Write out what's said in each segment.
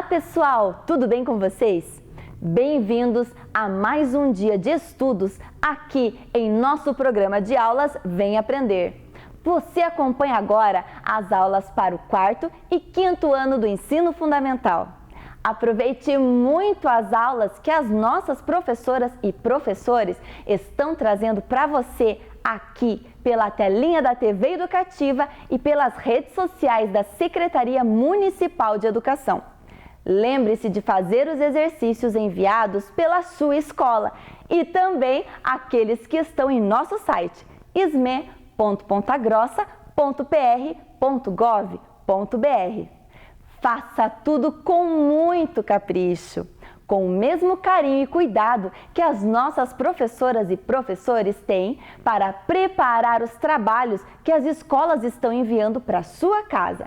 pessoal, tudo bem com vocês? Bem-vindos a mais um dia de estudos aqui em nosso programa de aulas Vem Aprender. Você acompanha agora as aulas para o 4º e 5º ano do ensino fundamental. Aproveite muito as aulas que as nossas professoras e professores estão trazendo para você aqui pela telinha da TV Educativa e pelas redes sociais da Secretaria Municipal de Educação. Lembre-se de fazer os exercícios enviados pela sua escola e também aqueles que estão em nosso site sme.pontagrossa.pr.gov.br. Faça tudo com muito capricho, com o mesmo carinho e cuidado que as nossas professoras e professores têm para preparar os trabalhos que as escolas estão enviando para sua casa.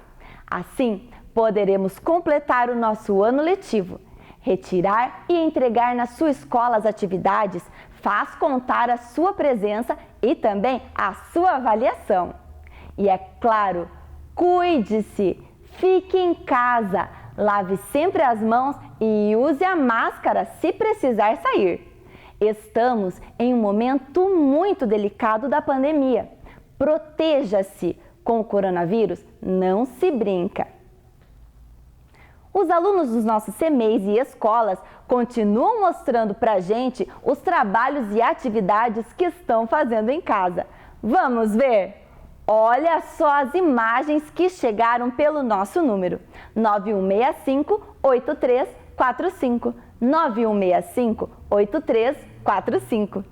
Assim, poderemos completar o nosso ano letivo. Retirar e entregar na sua escola as atividades faz contar a sua presença e também a sua avaliação. E é claro, cuide-se, fique em casa, lave sempre as mãos e use a máscara se precisar sair. Estamos em um momento muito delicado da pandemia. Proteja-se, com o coronavírus não se brinca. Os alunos dos nossos CMEIs e escolas continuam mostrando para a gente os trabalhos e atividades que estão fazendo em casa. Vamos ver? Olha só as imagens que chegaram pelo nosso número 9165-8345. 9165-8345.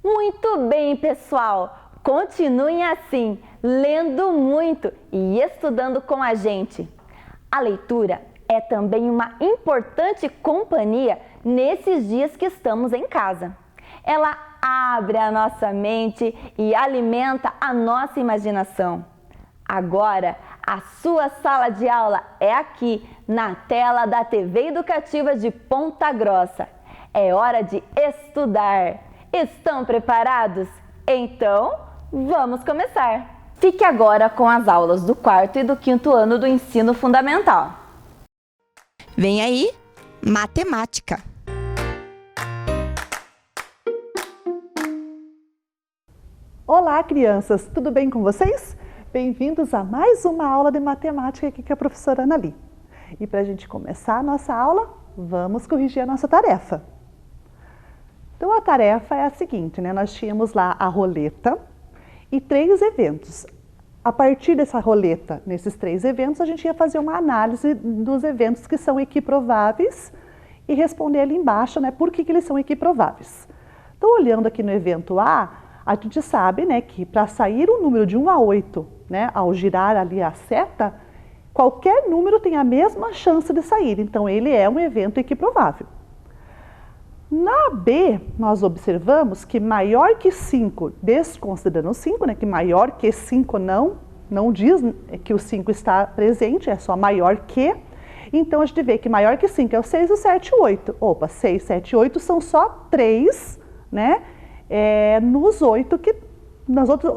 Muito bem, pessoal! Continuem assim, lendo muito e estudando com a gente. A leitura é também uma importante companhia nesses dias que estamos em casa. Ela abre a nossa mente e alimenta a nossa imaginação. Agora, a sua sala de aula é aqui, na tela da TV Educativa de Ponta Grossa. É hora de estudar. Estão preparados? Então, vamos começar! Fique agora com as aulas do 4º e do 5º ano do ensino fundamental. Vem aí, matemática! Olá, crianças! Tudo bem com vocês? Bem-vindos a mais uma aula de matemática aqui com a professora Anali. E para a gente começar a nossa aula, vamos corrigir a nossa tarefa. Então, a tarefa é a seguinte, né? Nós tínhamos lá a roleta e 3 eventos. A partir dessa roleta, nesses 3 eventos, a gente ia fazer uma análise dos eventos que são equiprováveis e responder ali embaixo, né, por que eles são equiprováveis. Então, olhando aqui no evento A, a gente sabe, né, que para sair um número de 1 a 8, né, ao girar ali a seta, qualquer número tem a mesma chance de sair. Então, ele é um evento equiprovável. Na B, nós observamos que maior que 5, desconsiderando o 5, né, que maior que 5 não diz que o 5 está presente, é só maior que. Então, a gente vê que maior que 5 é o 6, o 7 e o 8. Opa, 6, 7 e 8 são só 3, né?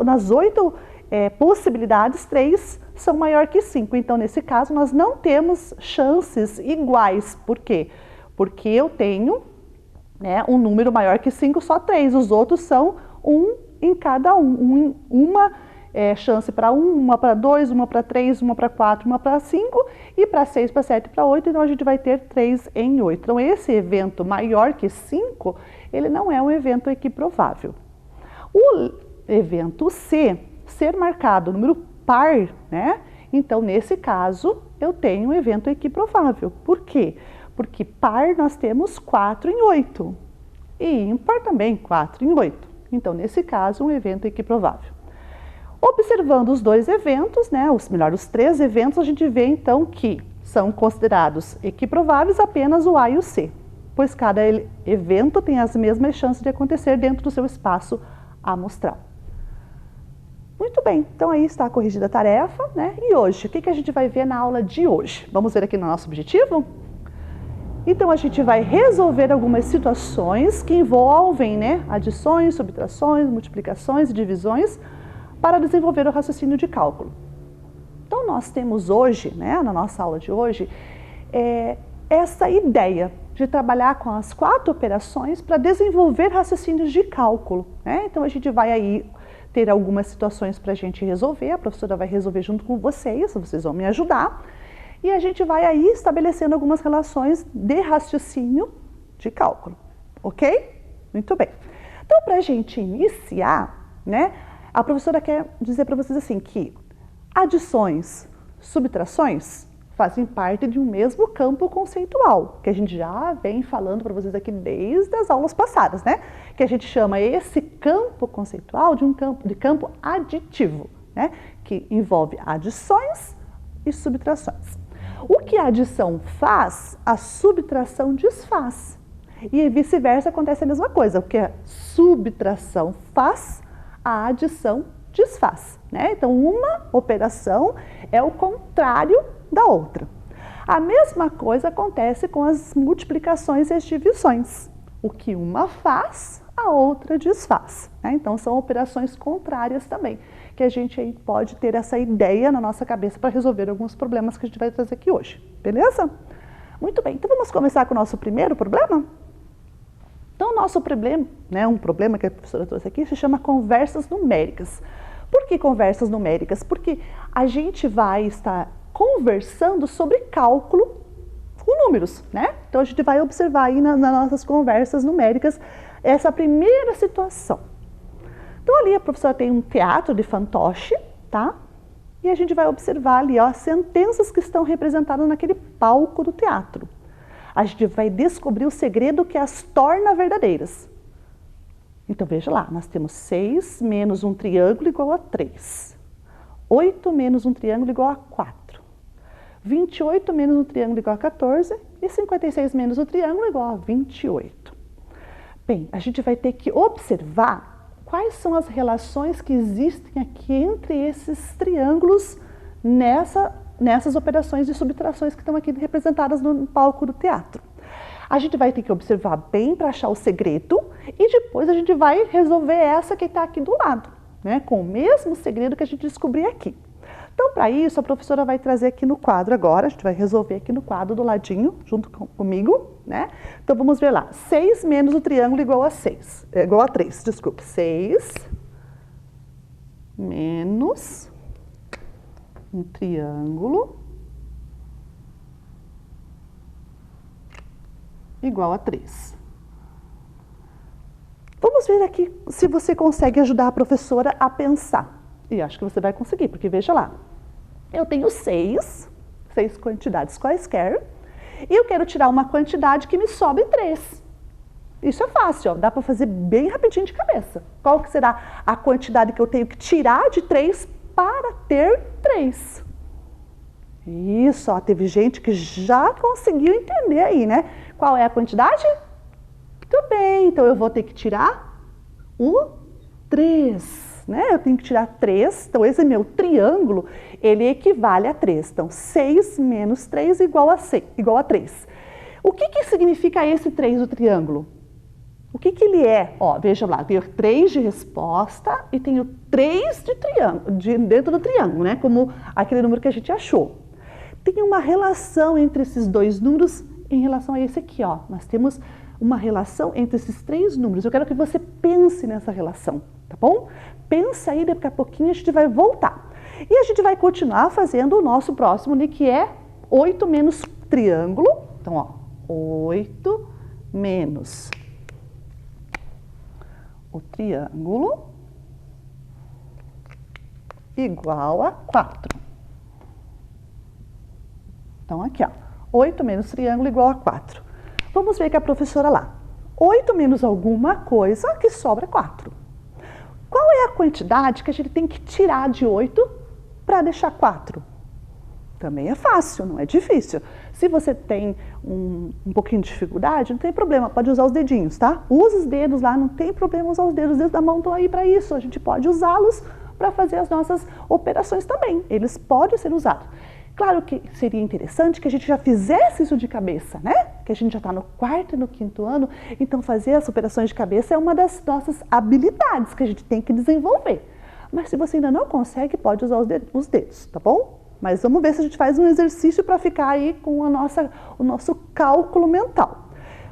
Nas 8 possibilidades, 3 são maior que 5. Então, nesse caso, nós não temos chances iguais. Por quê? Porque eu tenho, né, um número maior que 5, só 3. Os outros são 1 em cada um. Uma chance para 1, uma para 2, uma para 3, uma para 4, uma para 5 e para 6, para 7 e para 8. Então, a gente vai ter 3 em 8. Então, esse evento maior que 5, ele não é um evento equiprovável. O evento C, ser marcado o número par, né? Então, nesse caso, eu tenho um evento equiprovável. Por quê? Porque par nós temos 4 em 8 e ímpar também 4 em 8. Então, nesse caso, um evento equiprovável. Observando os dois eventos, né, os 3 eventos, a gente vê então que são considerados equiprováveis apenas o A e o C, pois cada evento tem as mesmas chances de acontecer dentro do seu espaço amostral. Muito bem, então aí está corrigida a tarefa, né? E hoje, o que a gente vai ver na aula de hoje? Vamos ver aqui no nosso objetivo? Então a gente vai resolver algumas situações que envolvem, né, adições, subtrações, multiplicações e divisões para desenvolver o raciocínio de cálculo. Então nós temos hoje, né, na nossa aula de hoje, essa ideia de trabalhar com as 4 operações para desenvolver raciocínios de cálculo, né? Então a gente vai aí ter algumas situações para a gente resolver, a professora vai resolver junto com vocês vão me ajudar, e a gente vai aí estabelecendo algumas relações de raciocínio de cálculo, ok? Muito bem. Então, para a gente iniciar, né, a professora quer dizer para vocês assim que adições, subtrações fazem parte de um mesmo campo conceitual, que a gente já vem falando para vocês aqui desde as aulas passadas, né? Que a gente chama esse campo conceitual de campo aditivo, né? Que envolve adições e subtrações. O que a adição faz, a subtração desfaz. E vice-versa acontece a mesma coisa. O que a subtração faz, a adição desfaz, né? Então, uma operação é o contrário da outra. A mesma coisa acontece com as multiplicações e as divisões. O que uma faz, a outra desfaz, né? Então, são operações contrárias também, que a gente aí pode ter essa ideia na nossa cabeça para resolver alguns problemas que a gente vai trazer aqui hoje, beleza? Muito bem, então vamos começar com o nosso primeiro problema? Então, o nosso problema, né, um problema que a professora trouxe aqui, se chama conversas numéricas. Por que conversas numéricas? Porque a gente vai estar conversando sobre cálculo com números, né? Então, a gente vai observar aí nas nossas conversas numéricas essa primeira situação. Então, ali a professora tem um teatro de fantoche, tá? E a gente vai observar ali, ó, as sentenças que estão representadas naquele palco do teatro. A gente vai descobrir o segredo que as torna verdadeiras. Então, veja lá, nós temos 6 menos um triângulo igual a 3. 8 menos um triângulo igual a 4. 28 menos um triângulo igual a 14. E 56 menos um triângulo igual a 28. Bem, a gente vai ter que observar quais são as relações que existem aqui entre esses triângulos nessas operações de subtrações que estão aqui representadas no palco do teatro. A gente vai ter que observar bem para achar o segredo e depois a gente vai resolver essa que está aqui do lado, né? Com o mesmo segredo que a gente descobriu aqui. Então, para isso, a professora vai trazer aqui no quadro agora, a gente vai resolver aqui no quadro do ladinho, junto comigo, né? Então, vamos ver lá. 6 menos o triângulo igual a 3, desculpe. 6 menos um triângulo igual a 3. Vamos ver aqui se você consegue ajudar a professora a pensar. E acho que você vai conseguir, porque veja lá. Eu tenho 6 quantidades quaisquer, e eu quero tirar uma quantidade que me sobe 3. Isso é fácil, ó, dá para fazer bem rapidinho de cabeça. Qual que será a quantidade que eu tenho que tirar de 3 para ter 3? Isso, ó, teve gente que já conseguiu entender aí, né? Qual é a quantidade? Muito bem, então eu vou ter que tirar o 3, né? Eu tenho que tirar 3, então esse meu triângulo, ele equivale a 3. Então, 6 menos 3 igual a 3. O que significa esse 3 do triângulo? O que ele é? Ó, veja lá, tenho 3 de resposta e tenho 3 de triângulo, dentro do triângulo, né? Como aquele número que a gente achou. Tem uma relação entre esses dois números em relação a esse aqui, ó. Nós temos uma relação entre esses 3 números. Eu quero que você pense nessa relação, tá bom? Pensa aí, daqui a pouquinho a gente vai voltar. E a gente vai continuar fazendo o nosso próximo, né, que é 8 menos triângulo. Então, ó, 8 menos o triângulo igual a 4. Então, aqui, ó, 8 menos triângulo igual a 4. Vamos ver com a professora lá. 8 menos alguma coisa que sobra 4. Qual é a quantidade que a gente tem que tirar de 8 para deixar 4? Também é fácil, não é difícil. Se você tem um pouquinho de dificuldade, não tem problema, pode usar os dedinhos, tá? Usa os dedos lá, não tem problema usar os dedos da mão estão aí para isso. A gente pode usá-los para fazer as nossas operações também. Eles podem ser usados. Claro que seria interessante que a gente já fizesse isso de cabeça, né? Que a gente já está no 4º e no 5º ano, então fazer as operações de cabeça é uma das nossas habilidades que a gente tem que desenvolver. Mas se você ainda não consegue, pode usar os dedos, tá bom? Mas vamos ver se a gente faz um exercício para ficar aí com o nosso cálculo mental.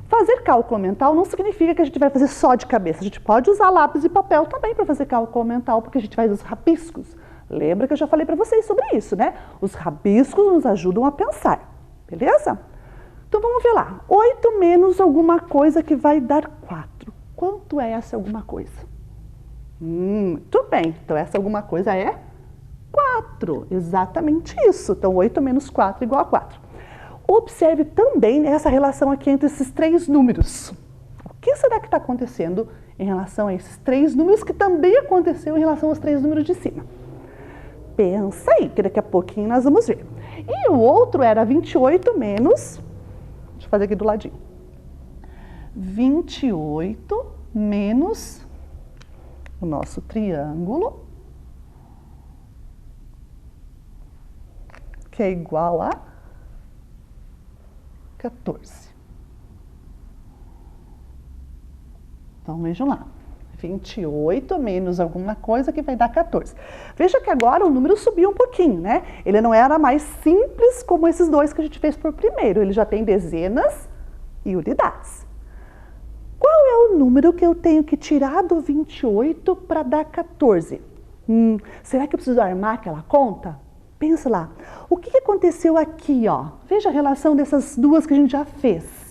Fazer cálculo mental não significa que a gente vai fazer só de cabeça. A gente pode usar lápis e papel também para fazer cálculo mental, porque a gente faz os rabiscos. Lembra que eu já falei para vocês sobre isso, né? Os rabiscos nos ajudam a pensar, beleza? Então vamos ver lá. 8 menos alguma coisa que vai dar 4. Quanto é essa alguma coisa? Muito bem. Então essa alguma coisa é 4. Exatamente isso. Então 8 menos 4 igual a 4. Observe também essa relação aqui entre esses 3 números. O que será que está acontecendo em relação a esses 3 números que também aconteceu em relação aos 3 números de cima? Pensa aí, que daqui a pouquinho nós vamos ver. E o outro era 28 menos, deixa eu fazer aqui do ladinho, 28 menos o nosso triângulo, que é igual a 14. Então, vejam lá. 28 menos alguma coisa que vai dar 14. Veja que agora o número subiu um pouquinho, né? Ele não era mais simples como esses dois que a gente fez por primeiro. Ele já tem dezenas e unidades. Qual é o número que eu tenho que tirar do 28 para dar 14? Será que eu preciso armar aquela conta? Pensa lá. O que aconteceu aqui, ó? Veja a relação dessas duas que a gente já fez.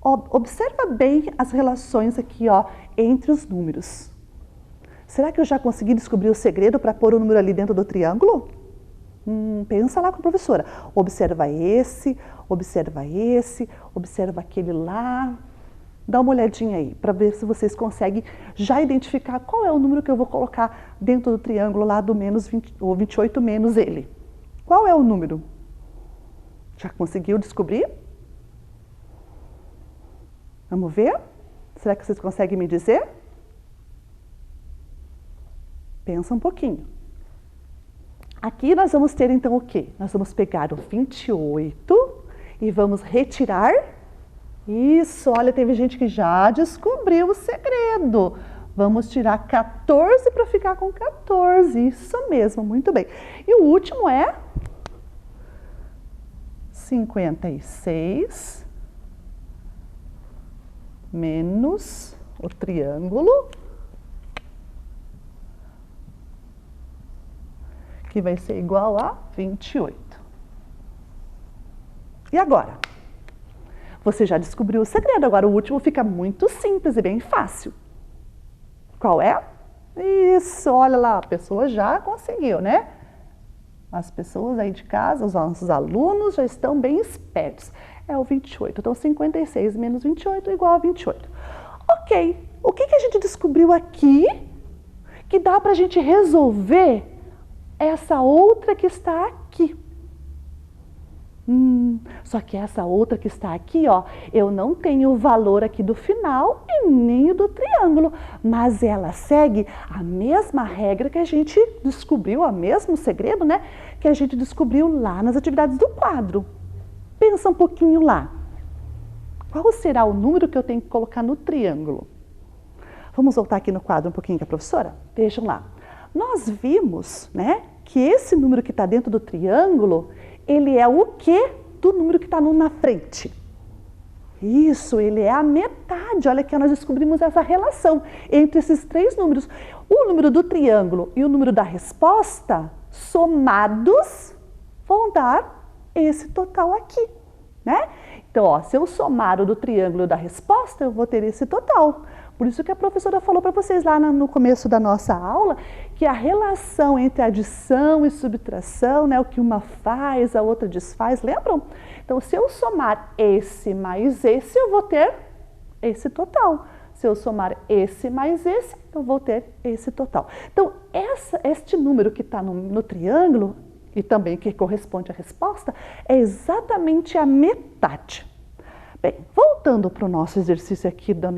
Observa bem as relações aqui, ó, entre os números. Será que eu já consegui descobrir o segredo para pôr o número ali dentro do triângulo? Pensa lá com a professora. Observa esse, observa aquele lá. Dá uma olhadinha aí para ver se vocês conseguem já identificar qual é o número que eu vou colocar dentro do triângulo lá do menos 20, ou 28 menos ele. Qual é o número? Já conseguiu descobrir? Vamos ver? Será que vocês conseguem me dizer? Pensa um pouquinho. Aqui nós vamos ter então o quê? Nós vamos pegar o 28 e vamos retirar. Isso, olha, teve gente que já descobriu o segredo. Vamos tirar 14 para ficar com 14. Isso mesmo, muito bem. E o último é 56 menos o triângulo, que vai ser igual a 28. E agora? Você já descobriu o segredo, agora o último fica muito simples e bem fácil. Qual é? Isso, olha lá, a pessoa já conseguiu, né? As pessoas aí de casa, os nossos alunos já estão bem espertos. É o 28, então 56 menos 28 igual a 28. Ok, o que a gente descobriu aqui que dá para a gente resolver essa outra que está aqui? Só que essa outra que está aqui, ó, eu não tenho o valor aqui do final e nem o do triângulo, mas ela segue a mesma regra que a gente descobriu, o mesmo segredo, né, que a gente descobriu lá nas atividades do quadro. Pensa um pouquinho lá. Qual será o número que eu tenho que colocar no triângulo? Vamos voltar aqui no quadro um pouquinho com a professora? Vejam lá. Nós vimos, né, que esse número que está dentro do triângulo, ele é o quê do número que está na frente? Isso, ele é a metade. Olha que nós descobrimos essa relação entre esses 3 números. O número do triângulo e o número da resposta, somados, vão dar esse total aqui, né? Então, ó, se eu somar o do triângulo e da resposta, eu vou ter esse total. Por isso que a professora falou para vocês lá no começo da nossa aula que a relação entre adição e subtração, né, o que uma faz, a outra desfaz, lembram? Então, se eu somar esse mais esse, eu vou ter esse total. Se eu somar esse mais esse, eu vou ter esse total. Então, este número que está no triângulo, e também que corresponde à resposta, é exatamente a metade. Bem, voltando para o nosso exercício aqui das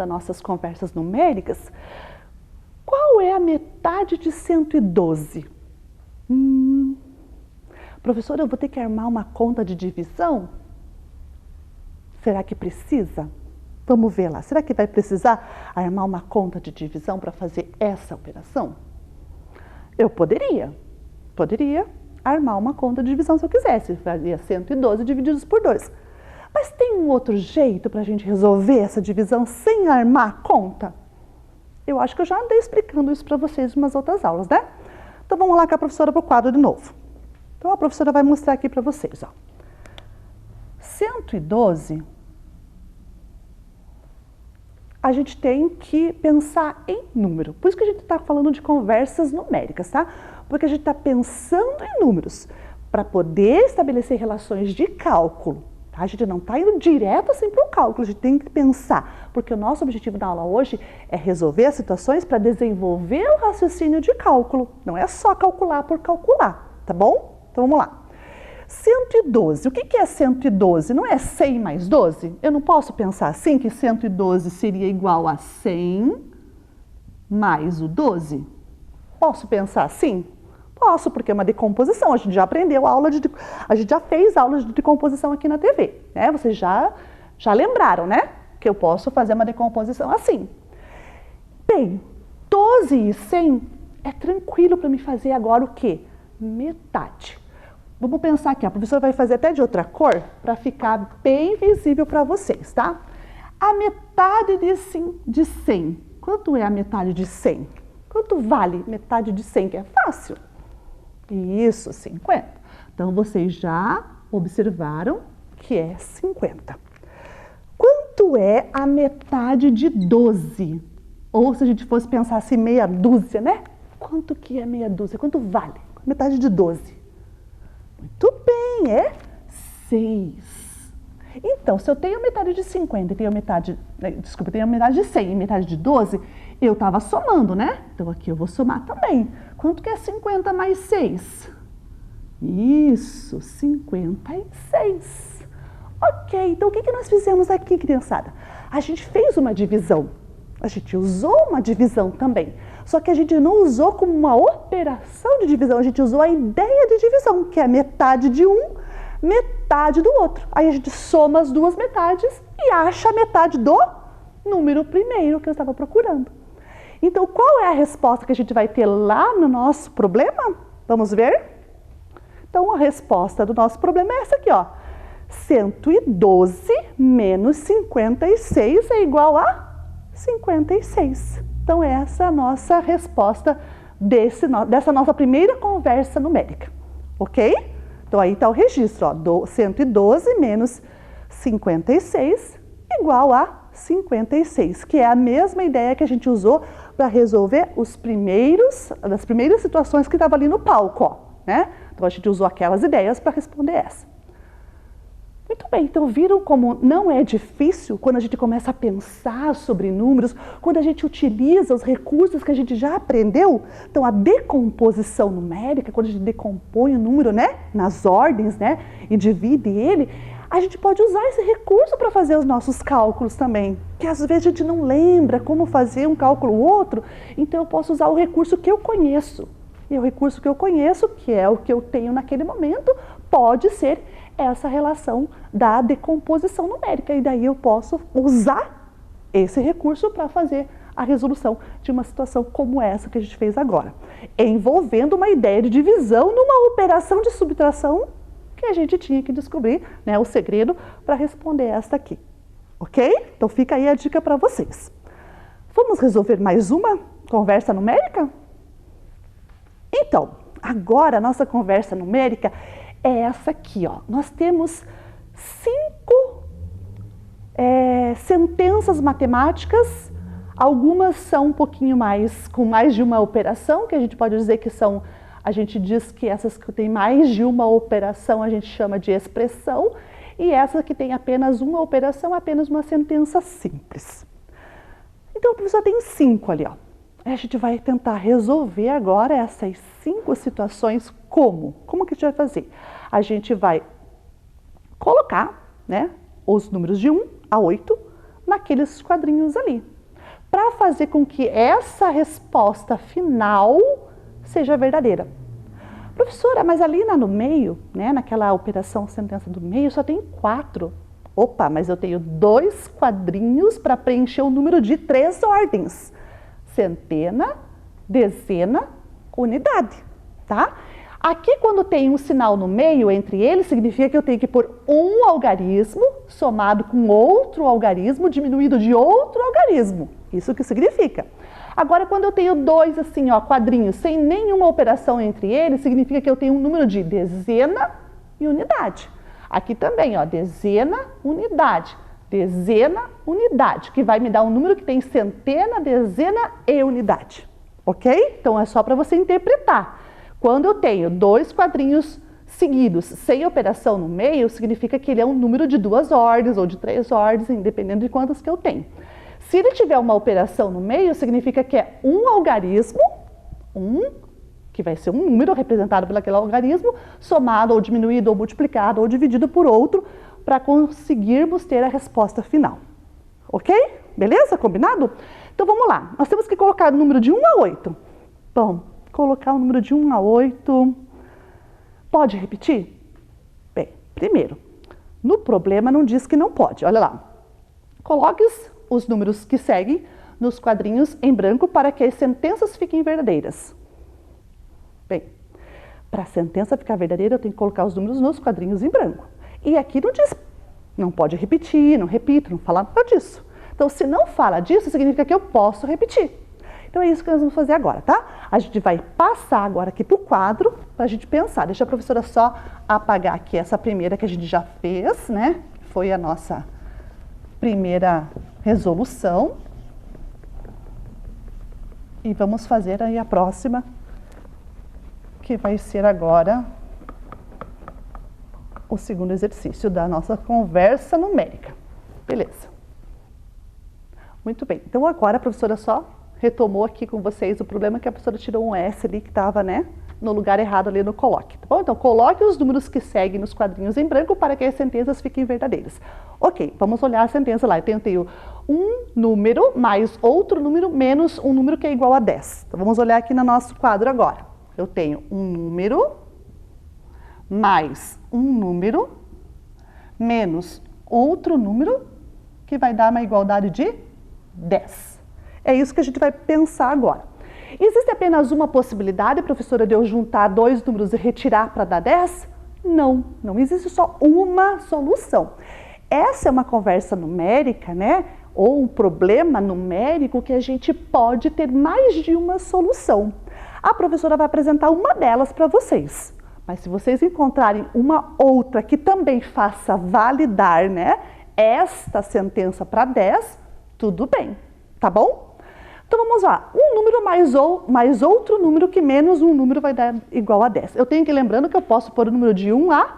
nossas conversas numéricas, qual é a metade de 112? Professora, eu vou ter que armar uma conta de divisão? Será que precisa? Vamos ver lá. Será que vai precisar armar uma conta de divisão para fazer essa operação? Eu poderia armar uma conta de divisão se eu quisesse. Faria 112 divididos por 2. Mas tem um outro jeito para a gente resolver essa divisão sem armar a conta? Eu acho que eu já andei explicando isso para vocês em umas outras aulas, né? Então vamos lá com a professora para o quadro de novo. Então a professora vai mostrar aqui para vocês, ó. 112, a gente tem que pensar em número. Por isso que a gente está falando de conversas numéricas, tá? Porque a gente está pensando em números para poder estabelecer relações de cálculo. Tá? A gente não está indo direto assim para o cálculo, a gente tem que pensar, porque o nosso objetivo da aula hoje é resolver as situações para desenvolver o raciocínio de cálculo. Não é só calcular por calcular, tá bom? Então vamos lá. 112, o que é 112? Não é 100 mais 12? Eu não posso pensar assim que 112 seria igual a 100 mais o 12? Posso pensar assim? Posso, porque é uma decomposição. A gente já aprendeu a gente já fez aulas de decomposição aqui na TV, né? Vocês já lembraram, né? Que eu posso fazer uma decomposição assim. Bem, 12 e 100 é tranquilo para me fazer agora o quê? Metade. Vamos pensar aqui, a professora vai fazer até de outra cor para ficar bem visível para vocês, tá? A metade de 100. Quanto é a metade de 100? Quanto vale metade de 100? Que é fácil. Isso, 50. Então, vocês já observaram que é 50. Quanto é a metade de 12? Ou se a gente fosse pensar assim, meia dúzia, né? Quanto que é meia dúzia? Quanto vale? Metade de 12. Muito bem, é 6. Então, se eu tenho metade de 50 e tenho metade, tenho metade de 100 e metade de 12, eu estava somando, né? Então, aqui eu vou somar também. Quanto que é 50 mais 6? Isso, 56. Ok, então o que nós fizemos aqui, criançada? A gente fez uma divisão. A gente usou uma divisão também. Só que a gente não usou como uma operação de divisão, a gente usou a ideia de divisão, que é metade de um, metade do outro. Aí a gente soma as duas metades e acha a metade do número primeiro que eu estava procurando. Então, qual é a resposta que a gente vai ter lá no nosso problema? Vamos ver? Então, a resposta do nosso problema é essa aqui, ó. 112 menos 56 é igual a 56. Então, essa é a nossa resposta dessa nossa primeira conversa numérica, ok? Então, aí está o registro, ó, 112 menos 56 igual a 56, que é a mesma ideia que a gente usou para resolver as primeiras situações que estavam ali no palco, ó, né? Então, a gente usou aquelas ideias para responder essa. Muito bem, então viram como não é difícil quando a gente começa a pensar sobre números, quando a gente utiliza os recursos que a gente já aprendeu? Então a decomposição numérica, quando a gente decompõe o número, né, nas ordens, né, e divide ele, a gente pode usar esse recurso para fazer os nossos cálculos também, que às vezes a gente não lembra como fazer um cálculo ou outro, então eu posso usar o recurso que eu conheço. E o recurso que eu conheço, que é o que eu tenho naquele momento, pode ser essa relação da decomposição numérica. E daí eu posso usar esse recurso para fazer a resolução de uma situação como essa que a gente fez agora, envolvendo uma ideia de divisão numa operação de subtração que a gente tinha que descobrir, né, o segredo para responder esta aqui. Ok? Então fica aí a dica para vocês. Vamos resolver mais uma conversa numérica? Então, agora a nossa conversa numérica é essa aqui, ó. Nós temos 5 sentenças matemáticas Algumas são um pouquinho mais, com mais de uma operação, que a gente pode dizer que são, a gente diz que essas que tem mais de uma operação a gente chama de expressão, e essa que tem apenas uma operação, apenas uma sentença simples. Então, a professora tem 5 ali, ó. A gente vai tentar resolver agora essas 5 situações como? Como que a gente vai fazer? A gente vai colocar, né, os números de 1 a 8 naqueles quadrinhos ali, para fazer com que essa resposta final seja verdadeira. Professora, mas ali no meio, né, naquela operação sentença do meio, só tem 4. Opa, mas eu tenho 2 quadrinhos para preencher o número de 3 ordens. Centena, dezena, unidade, tá? Aqui, quando tem um sinal no meio entre eles, significa que eu tenho que pôr um algarismo somado com outro algarismo diminuído de outro algarismo. Isso que significa. Agora, quando eu tenho 2 assim, ó, quadrinhos, sem nenhuma operação entre eles, significa que eu tenho um número de dezena e unidade. Aqui também, ó, dezena, unidade. Dezena, unidade, que vai me dar um número que tem centena, dezena e unidade. Ok? Então, é só para você interpretar. Quando eu tenho 2 quadrinhos seguidos sem operação no meio, significa que ele é um número de 2 ordens ou de 3 ordens, independendo de quantas que eu tenho. Se ele tiver uma operação no meio, significa que é um algarismo, que vai ser um número representado por aquele algarismo, somado ou diminuído ou multiplicado ou dividido por outro, para conseguirmos ter a resposta final. Ok? Beleza? Combinado? Então vamos lá. Nós temos que colocar o número de 1 a 8. Bom, colocar o número de 1 a 8. Pode repetir? Bem, primeiro, no problema não diz que não pode. Olha lá. Coloque os números que seguem nos quadrinhos em branco para que as sentenças fiquem verdadeiras. Bem, para a sentença ficar verdadeira, eu tenho que colocar os números nos quadrinhos em branco. E aqui não diz, não pode repetir, não repito, não fala nada disso. Então, se não fala disso, significa que eu posso repetir. Então, é isso que nós vamos fazer agora, tá? A gente vai passar agora aqui para o quadro, para a gente pensar. Deixa a professora só apagar aqui essa primeira que a gente já fez, né? Foi a nossa primeira resolução. E vamos fazer aí a próxima, que vai ser agora o segundo exercício da nossa conversa numérica. Beleza. Muito bem. Então, agora a professora só retomou aqui com vocês o problema que a professora tirou um S ali que estava, né, no lugar errado ali no coloque. Tá bom? Então, coloque os números que seguem nos quadrinhos em branco para que as sentenças fiquem verdadeiras. Ok, vamos olhar a sentença lá. Eu tenho um número mais outro número menos um número que é igual a 10. Então, vamos olhar aqui no nosso quadro agora. Eu tenho um número mais um número menos outro número que vai dar uma igualdade de 10. É isso que a gente vai pensar agora. Existe apenas uma possibilidade, professora, de eu juntar 2 números e retirar para dar 10? Não, não existe só uma solução. Essa é uma conversa numérica, né? Ou um problema numérico que a gente pode ter mais de uma solução. A professora vai apresentar uma delas para vocês. Mas se vocês encontrarem uma outra que também faça validar, né, esta sentença para 10, tudo bem, tá bom? Então vamos lá, um número mais outro número que menos um número vai dar igual a 10. Eu tenho que ir lembrando que eu posso pôr o número de 1 a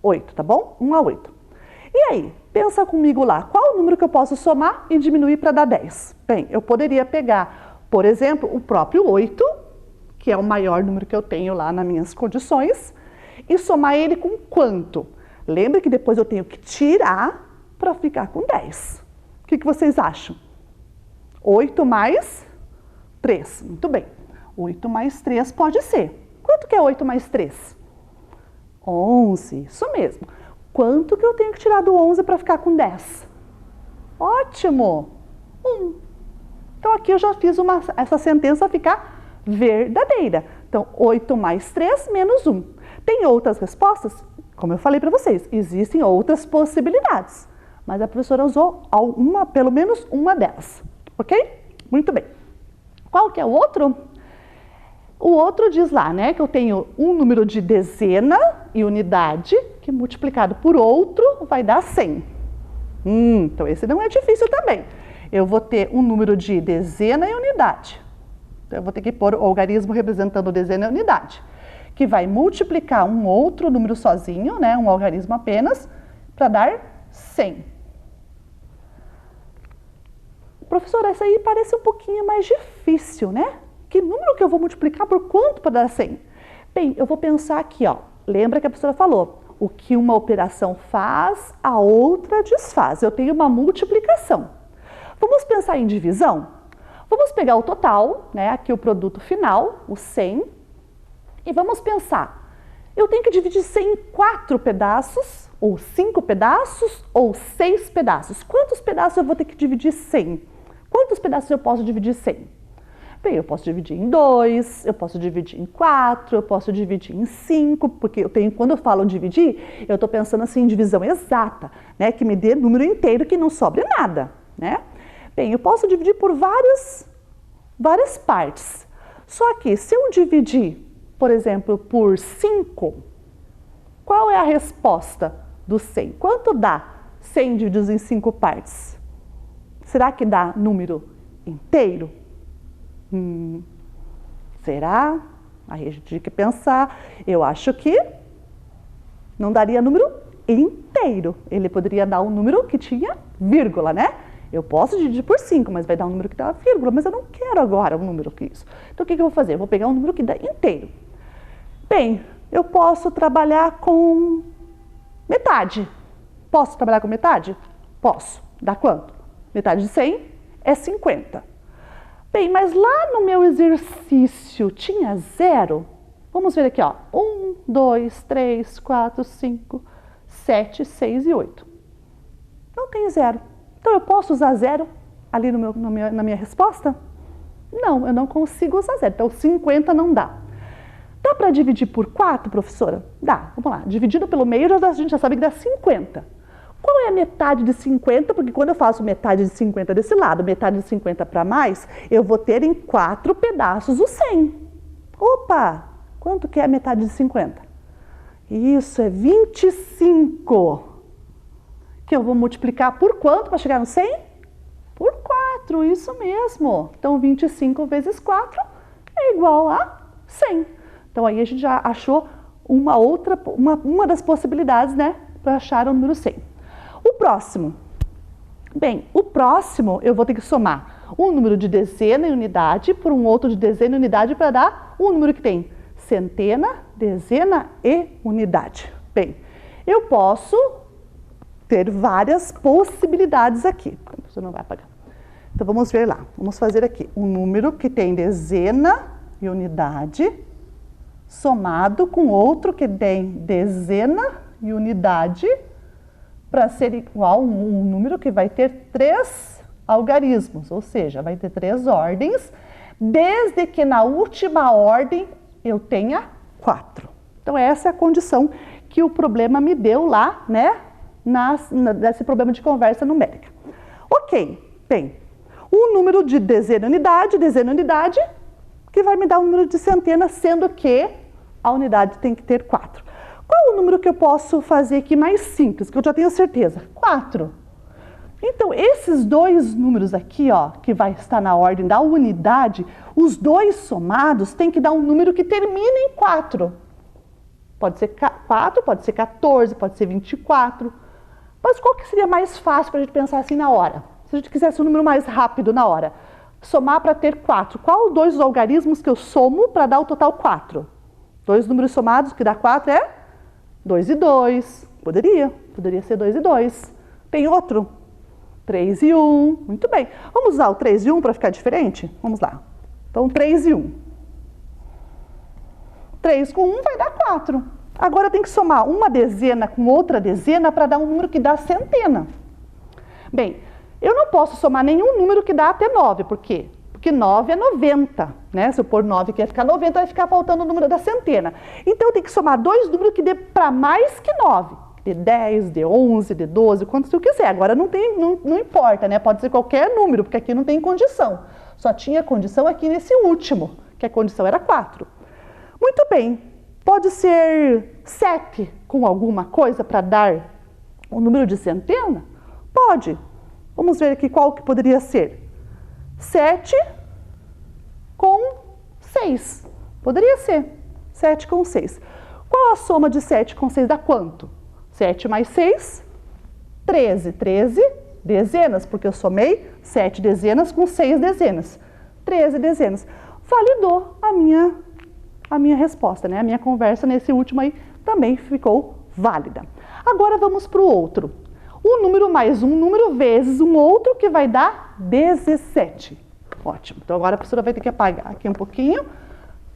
8, tá bom? 1 a 8. E aí, pensa comigo lá, qual o número que eu posso somar e diminuir para dar 10? Bem, eu poderia pegar, por exemplo, o próprio 8, que é o maior número que eu tenho lá nas minhas condições, e somar ele com quanto? Lembra que depois eu tenho que tirar para ficar com 10. O que vocês acham? 8 mais 3. Muito bem. 8 mais 3 pode ser. Quanto que é 8 mais 3? 11. Isso mesmo. Quanto que eu tenho que tirar do 11 para ficar com 10? Ótimo! 1. Então, aqui eu já fiz essa sentença ficar verdadeira. Então, 8 mais 3 menos 1. Tem outras respostas? Como eu falei para vocês, existem outras possibilidades. Mas a professora usou pelo menos uma delas. Ok? Muito bem. Qual que é o outro? O outro diz lá, né, que eu tenho um número de dezena e unidade, que multiplicado por outro vai dar 100. Então, esse não é difícil também. eu vou ter um número de dezena e unidade. Então, eu vou ter que pôr o algarismo representando dezena e unidade, que vai multiplicar um outro número sozinho, né, um algarismo apenas, para dar 100. Professora, essa aí parece um pouquinho mais difícil, né? Que número que eu vou multiplicar por quanto para dar 100? Bem, eu vou pensar aqui, ó. Lembra que a professora falou? O que uma operação faz, a outra desfaz. Eu tenho uma multiplicação. Vamos pensar em divisão? Vamos pegar o total, né? Aqui o produto final, o 100. E vamos pensar. Eu tenho que dividir 100 em 4 pedaços, ou 5 pedaços, ou 6 pedaços. Quantos pedaços eu vou ter que dividir 100? Quantos pedaços eu posso dividir 100? Bem, eu posso dividir em 2, eu posso dividir em 4, eu posso dividir em 5, porque eu tenho, quando eu falo dividir, eu estou pensando assim em divisão exata, né? Que me dê número inteiro, que não sobre nada, né? Bem, eu posso dividir por várias partes. Só que se eu dividir, por exemplo, por 5, qual é a resposta do 100? Quanto dá 100 divididos em 5 partes? Será que dá número inteiro? Será? Aí a gente tem que pensar. Eu acho que não daria número inteiro. Ele poderia dar um número que tinha vírgula, né? Eu posso dividir por 5, mas vai dar um número que dá vírgula, mas eu não quero agora um número que isso. Então o que eu vou fazer? Eu vou pegar um número que dá inteiro. Bem, eu posso trabalhar com metade. Posso trabalhar com metade? Posso. Dá quanto? Metade de 100 é 50. Bem, mas lá no meu exercício tinha 0. Vamos ver aqui, ó. 1, 2, 3, 4, 5, 7, 6 e 8. Não tem 0. Então eu posso usar 0 ali na minha resposta? Não, eu não consigo usar 0. Então 50 não dá. Dá para dividir por 4, professora? Dá. Vamos lá. Dividido pelo meio, a gente já sabe que dá 50. Qual é a metade de 50? Porque quando eu faço metade de 50 desse lado, metade de 50 para mais, eu vou ter em 4 pedaços o 100. Opa! Quanto que é a metade de 50? Isso, é 25. Que eu vou multiplicar por quanto para chegar no 100? Por 4, isso mesmo. Então, 25 vezes 4 é igual a 100. Então, aí a gente já achou uma das possibilidades, né, para achar o número 100. O próximo. Bem, o próximo eu vou ter que somar um número de dezena e unidade por um outro de dezena e unidade para dar um número que tem centena, dezena e unidade. Bem, eu posso ter várias possibilidades aqui. Você não vai apagar. Então vamos ver lá. Vamos fazer aqui um número que tem dezena e unidade somado com outro que tem dezena e unidade para ser igual a um número que vai ter 3 algarismos, ou seja, vai ter 3 ordens, desde que na última ordem eu tenha 4. Então essa é a condição que o problema me deu lá, né, nesse problema de conversa numérica. Ok, bem, o número de dezena e unidade, que vai me dar um número de centena, sendo que a unidade tem que ter 4. Qual o número que eu posso fazer aqui mais simples, que eu já tenho certeza? 4. Então, esses dois números aqui, ó, que vai estar na ordem da unidade, os dois somados têm que dar um número que termine em 4. Pode ser 4, pode ser 14, pode ser 24. Mas qual que seria mais fácil para a gente pensar assim na hora? Se a gente quisesse um número mais rápido na hora. Somar para ter 4. Qual dos algarismos que eu somo para dar o total 4? Dois números somados que dá 4 é 2 e 2. Poderia ser 2 e 2. Tem outro? 3 e 1. Muito bem. Vamos usar o 3 e 1 para ficar diferente? Vamos lá. Então, 3 e 1. 3 com 1 vai dar 4. Agora eu tenho que somar uma dezena com outra dezena para dar um número que dá centena. Bem, eu não posso somar nenhum número que dá até 9. Por quê? Porque 9 é 90, né? Se eu pôr 9 que vai ficar 90, vai ficar faltando o número da centena. Então eu tenho que somar dois números que dê para mais que 9. De 10, de 11, de 12, quanto eu quiser. Agora não importa, né? Pode ser qualquer número, porque aqui não tem condição. Só tinha condição aqui nesse último, que a condição era 4. Muito bem. Pode ser 7 com alguma coisa para dar o número de centena? Pode. Vamos ver aqui qual que poderia ser. 7 com 6. Poderia ser 7 com 6. Qual a soma de 7 com 6 dá quanto? 7 mais 6, 13. 13 dezenas, porque eu somei 7 dezenas com 6 dezenas. 13 dezenas. Validou a minha resposta, né? A minha conversa nesse último aí também ficou válida. Agora vamos para o outro. Um número mais um número vezes um outro que vai dar 17. Ótimo. Então agora a professora vai ter que apagar aqui um pouquinho,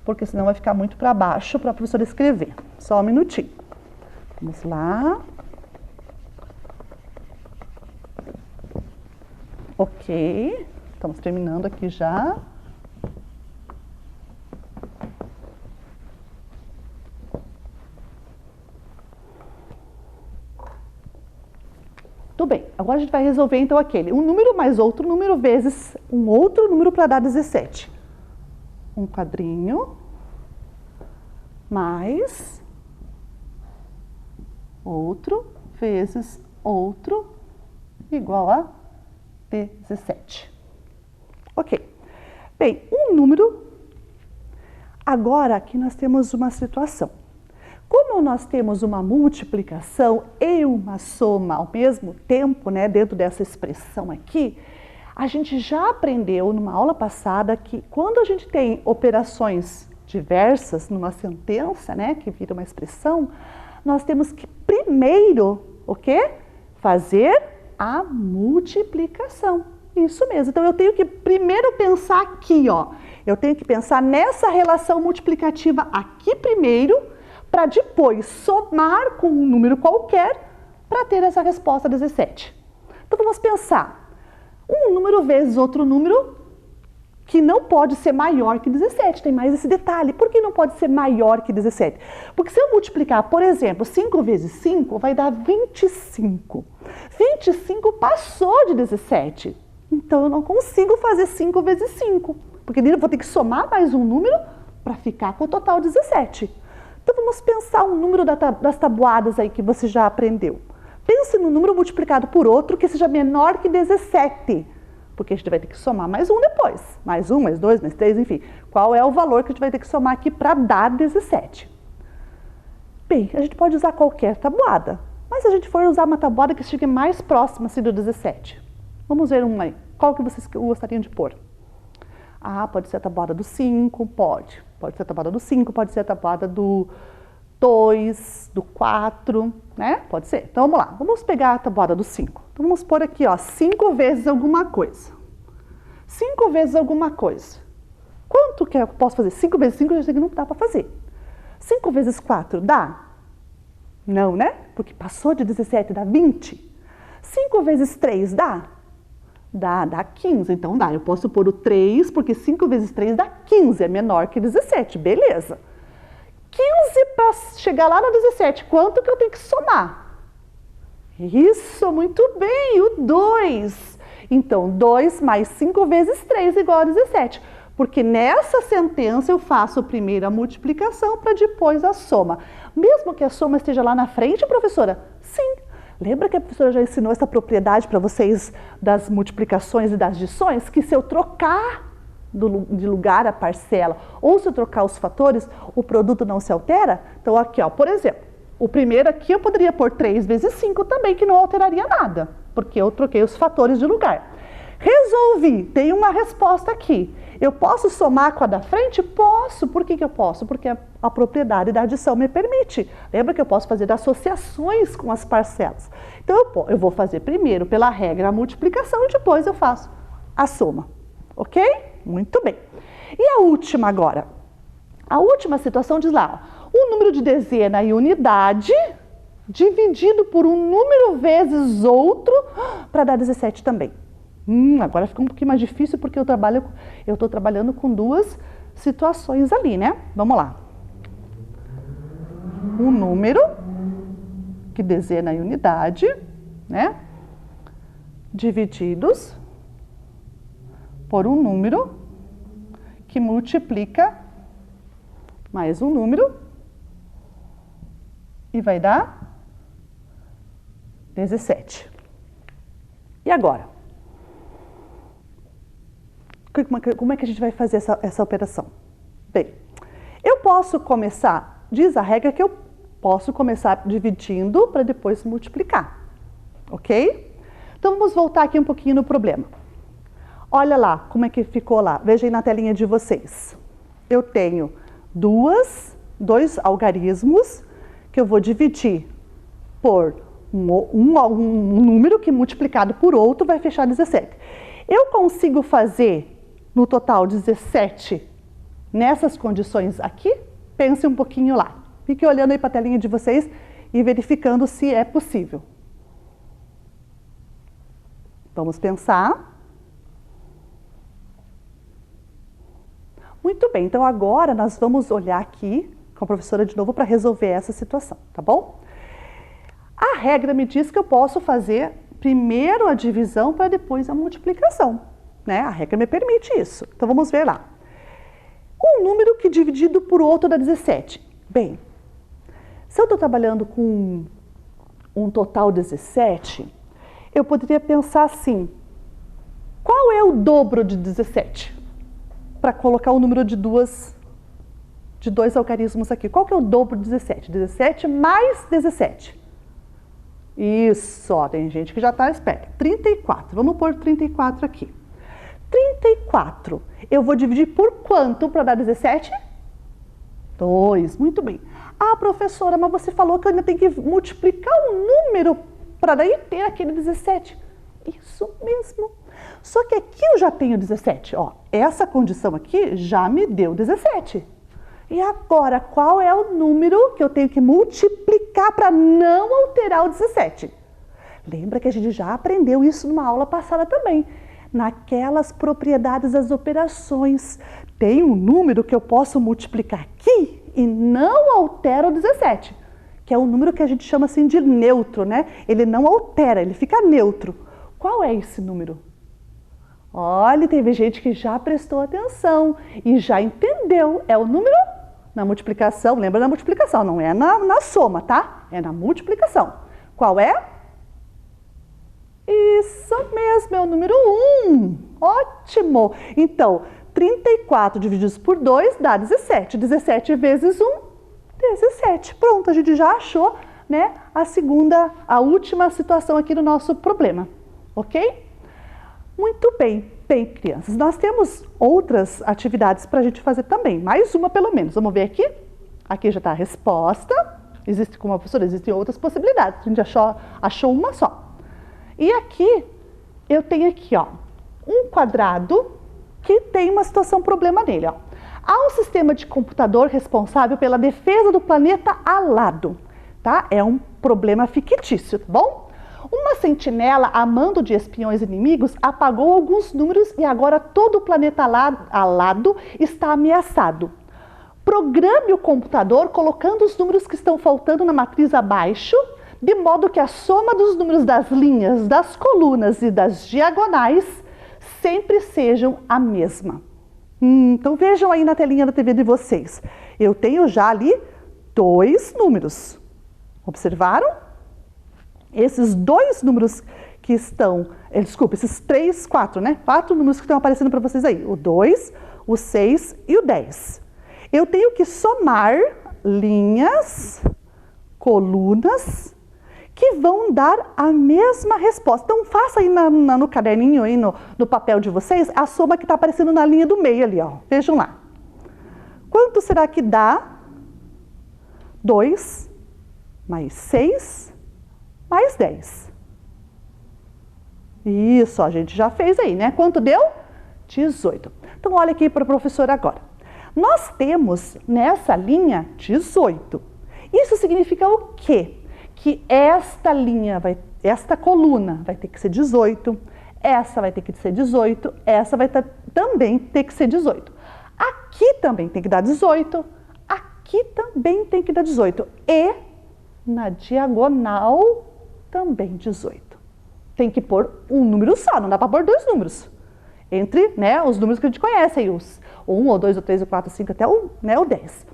porque senão vai ficar muito para baixo para a professora escrever. Só um minutinho. Vamos lá. Ok. Estamos terminando aqui já. Tudo bem, agora a gente vai resolver então aquele. Um número mais outro número vezes um outro número para dar 17. Um quadrinho mais outro vezes outro igual a 17. Ok. Bem, um número. Agora aqui nós temos uma situação. Como nós temos uma multiplicação e uma soma ao mesmo tempo, né, dentro dessa expressão aqui, a gente já aprendeu numa aula passada que quando a gente tem operações diversas numa sentença, né, que vira uma expressão, nós temos que primeiro, o quê? Fazer a multiplicação. Isso mesmo. Então eu tenho que primeiro pensar aqui, ó. Eu tenho que pensar nessa relação multiplicativa aqui primeiro, para depois somar com um número qualquer para ter essa resposta 17. Então vamos pensar. Um número vezes outro número que não pode ser maior que 17. Tem mais esse detalhe. Por que não pode ser maior que 17? Porque se eu multiplicar, por exemplo, 5 vezes 5 vai dar 25. 25 passou de 17. Então eu não consigo fazer 5 vezes 5. Porque eu vou ter que somar mais um número para ficar com o total 17. Então vamos pensar um número das tabuadas aí que você já aprendeu. Pense no número multiplicado por outro que seja menor que 17. Porque a gente vai ter que somar mais um depois. Mais um, mais dois, mais três, enfim. Qual é o valor que a gente vai ter que somar aqui para dar 17? Bem, a gente pode usar qualquer tabuada. Mas se a gente for usar uma tabuada que chegue mais próxima assim, do 17. Vamos ver uma aí. Qual que vocês gostariam de pôr? Ah, pode ser a tabuada do 5, pode. Pode ser a tabuada do 5, pode ser a tabuada do 2, do 4, né? Pode ser. Então vamos lá, vamos pegar a tabuada do 5. Então vamos pôr aqui, ó, 5 vezes alguma coisa. 5 vezes alguma coisa. Quanto que eu posso fazer? 5 vezes 5 eu já sei que não dá para fazer. 5 vezes 4 dá? Não, né? Porque passou de 17, dá 20. 5 vezes 3 dá? Dá 15, então dá. Eu posso pôr o 3, porque 5 vezes 3 dá 15, é menor que 17, beleza. 15 para chegar lá no 17, quanto que eu tenho que somar? Isso, muito bem, o 2. Então, 2 mais 5 vezes 3 igual a 17. Porque nessa sentença eu faço primeiro a multiplicação para depois a soma. Mesmo que a soma esteja lá na frente, professora? Sim. Lembra que a professora já ensinou essa propriedade para vocês das multiplicações e das adições? Que se eu trocar de lugar a parcela ou se eu trocar os fatores, o produto não se altera? Então aqui, ó, por exemplo, o primeiro aqui eu poderia pôr 3 vezes 5 também, que não alteraria nada, porque eu troquei os fatores de lugar. Resolvi, tem uma resposta aqui. Eu posso somar com a da frente? Posso. Por que eu posso? Porque a propriedade da adição me permite. Lembra que eu posso fazer associações com as parcelas. Então eu vou fazer primeiro, pela regra, a multiplicação e depois eu faço a soma. Ok? Muito bem. E a última agora? A última situação diz lá, um número de dezena e unidade dividido por um número vezes outro para dar 17 também. Agora fica um pouquinho mais difícil porque eu estou trabalhando com duas situações ali, né? Vamos lá. Um número, que dezena e unidade, né? Divididos por um número que multiplica mais um número e vai dar 17. E agora? Como é que a gente vai fazer essa operação? Bem, eu posso começar, diz a regra que eu posso começar dividindo para depois multiplicar, ok? Então vamos voltar aqui um pouquinho no problema. Olha lá como é que ficou lá, veja aí na telinha de vocês. Eu tenho dois algarismos que eu vou dividir por um número que multiplicado por outro vai fechar 17. Eu consigo fazer no total 17 nessas condições aqui? Pense um pouquinho lá. Fique olhando aí para a telinha de vocês e verificando se é possível. Vamos pensar. Muito bem, então agora nós vamos olhar aqui com a professora de novo para resolver essa situação, tá bom? A regra me diz que eu posso fazer primeiro a divisão para depois a multiplicação, né? A regra me permite isso. Então vamos ver lá. Um número que dividido por outro dá 17. Bem, se eu estou trabalhando com um total 17, eu poderia pensar assim, qual é o dobro de 17? Para colocar o número de dois algarismos aqui. Qual que é o dobro de 17? 17 mais 17. Isso, ó, tem gente que já está esperta. 34, vamos pôr 34 aqui. 34, eu vou dividir por quanto para dar 17? 2, muito bem. Ah, professora, mas você falou que eu ainda tenho que multiplicar um número para daí ter aquele 17. Isso mesmo. Só que aqui eu já tenho 17, ó. Essa condição aqui já me deu 17. E agora, qual é o número que eu tenho que multiplicar para não alterar o 17? Lembra que a gente já aprendeu isso numa aula passada também. Naquelas propriedades das operações. Tem um número que eu posso multiplicar aqui e não altera o 17. Que é um número que a gente chama assim de neutro, né? Ele não altera, ele fica neutro. Qual é esse número? Olha, teve gente que já prestou atenção e já entendeu. É o número na multiplicação, lembra da multiplicação, não é na soma, tá? É na multiplicação. Qual é? Isso mesmo, é o número 1. Ótimo! Então, 34 divididos por 2 dá 17. 17 vezes 1, 17. Pronto, a gente já achou, né, a última situação aqui do nosso problema. Ok? Muito bem. Bem, crianças, nós temos outras atividades para a gente fazer também. Mais uma pelo menos. Vamos ver aqui? Aqui já está a resposta. Existe, como a professora, existem outras possibilidades. A gente achou uma só. E aqui, eu tenho aqui, ó, um quadrado que tem uma situação problema nele, ó. Há um sistema de computador responsável pela defesa do planeta alado, tá? É um problema fictício, tá bom? Uma sentinela, a mando de espiões inimigos, apagou alguns números e agora todo o planeta alado está ameaçado. Programe o computador colocando os números que estão faltando na matriz abaixo, de modo que a soma dos números das linhas, das colunas e das diagonais sempre sejam a mesma. Então vejam aí na telinha da TV de vocês. Eu tenho já ali 2 números. Observaram? Esses 2 números que estão, esses 3, 4, né? 4 números que estão aparecendo para vocês aí. O 2, o 6 e o 10. Eu tenho que somar linhas, colunas, que vão dar a mesma resposta. Então faça aí no caderninho, aí no papel de vocês, a soma que está aparecendo na linha do meio ali, ó. Vejam lá. Quanto será que dá 2 mais 6 mais 10. Isso, a gente já fez aí, né? Quanto deu? 18. Então, olha aqui para a professora agora. Nós temos nessa linha 18. Isso significa o quê? Que esta coluna vai ter que ser 18, essa vai ter que ser 18, essa vai também ter que ser 18. Aqui também tem que dar 18, aqui também tem que dar 18. E na diagonal também 18. Tem que pôr um número só, não dá para pôr 2 números. Entre, né, os números que a gente conhece aí, os 1, ou 2, ou 3, ou 4, 5, até o 10.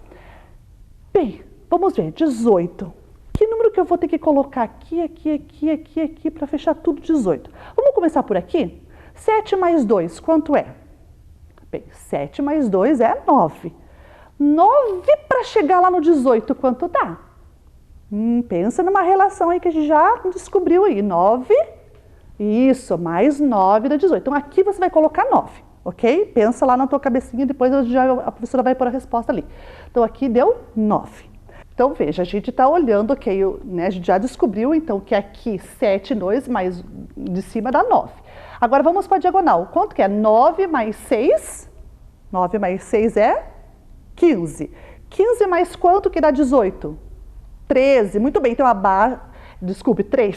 Bem, vamos ver, 18. Que número que eu vou ter que colocar aqui para fechar tudo 18? Vamos começar por aqui? 7 mais 2, quanto é? Bem, 7 mais 2 é 9. 9 para chegar lá no 18, quanto dá? Pensa numa relação aí que a gente já descobriu aí. 9, isso, mais 9 dá 18. Então, aqui você vai colocar 9, ok? Pensa lá na tua cabecinha, depois a professora vai pôr a resposta ali. Então, aqui deu 9. Então, veja, a gente está olhando, ok, né, a gente já descobriu, então, que aqui 7, 2, mais de cima dá 9. Agora, vamos para a diagonal. Quanto que é? 9 mais 6? 9 mais 6 é 15. 15 mais quanto que dá 18? 13. Muito bem, então, desculpe, 3.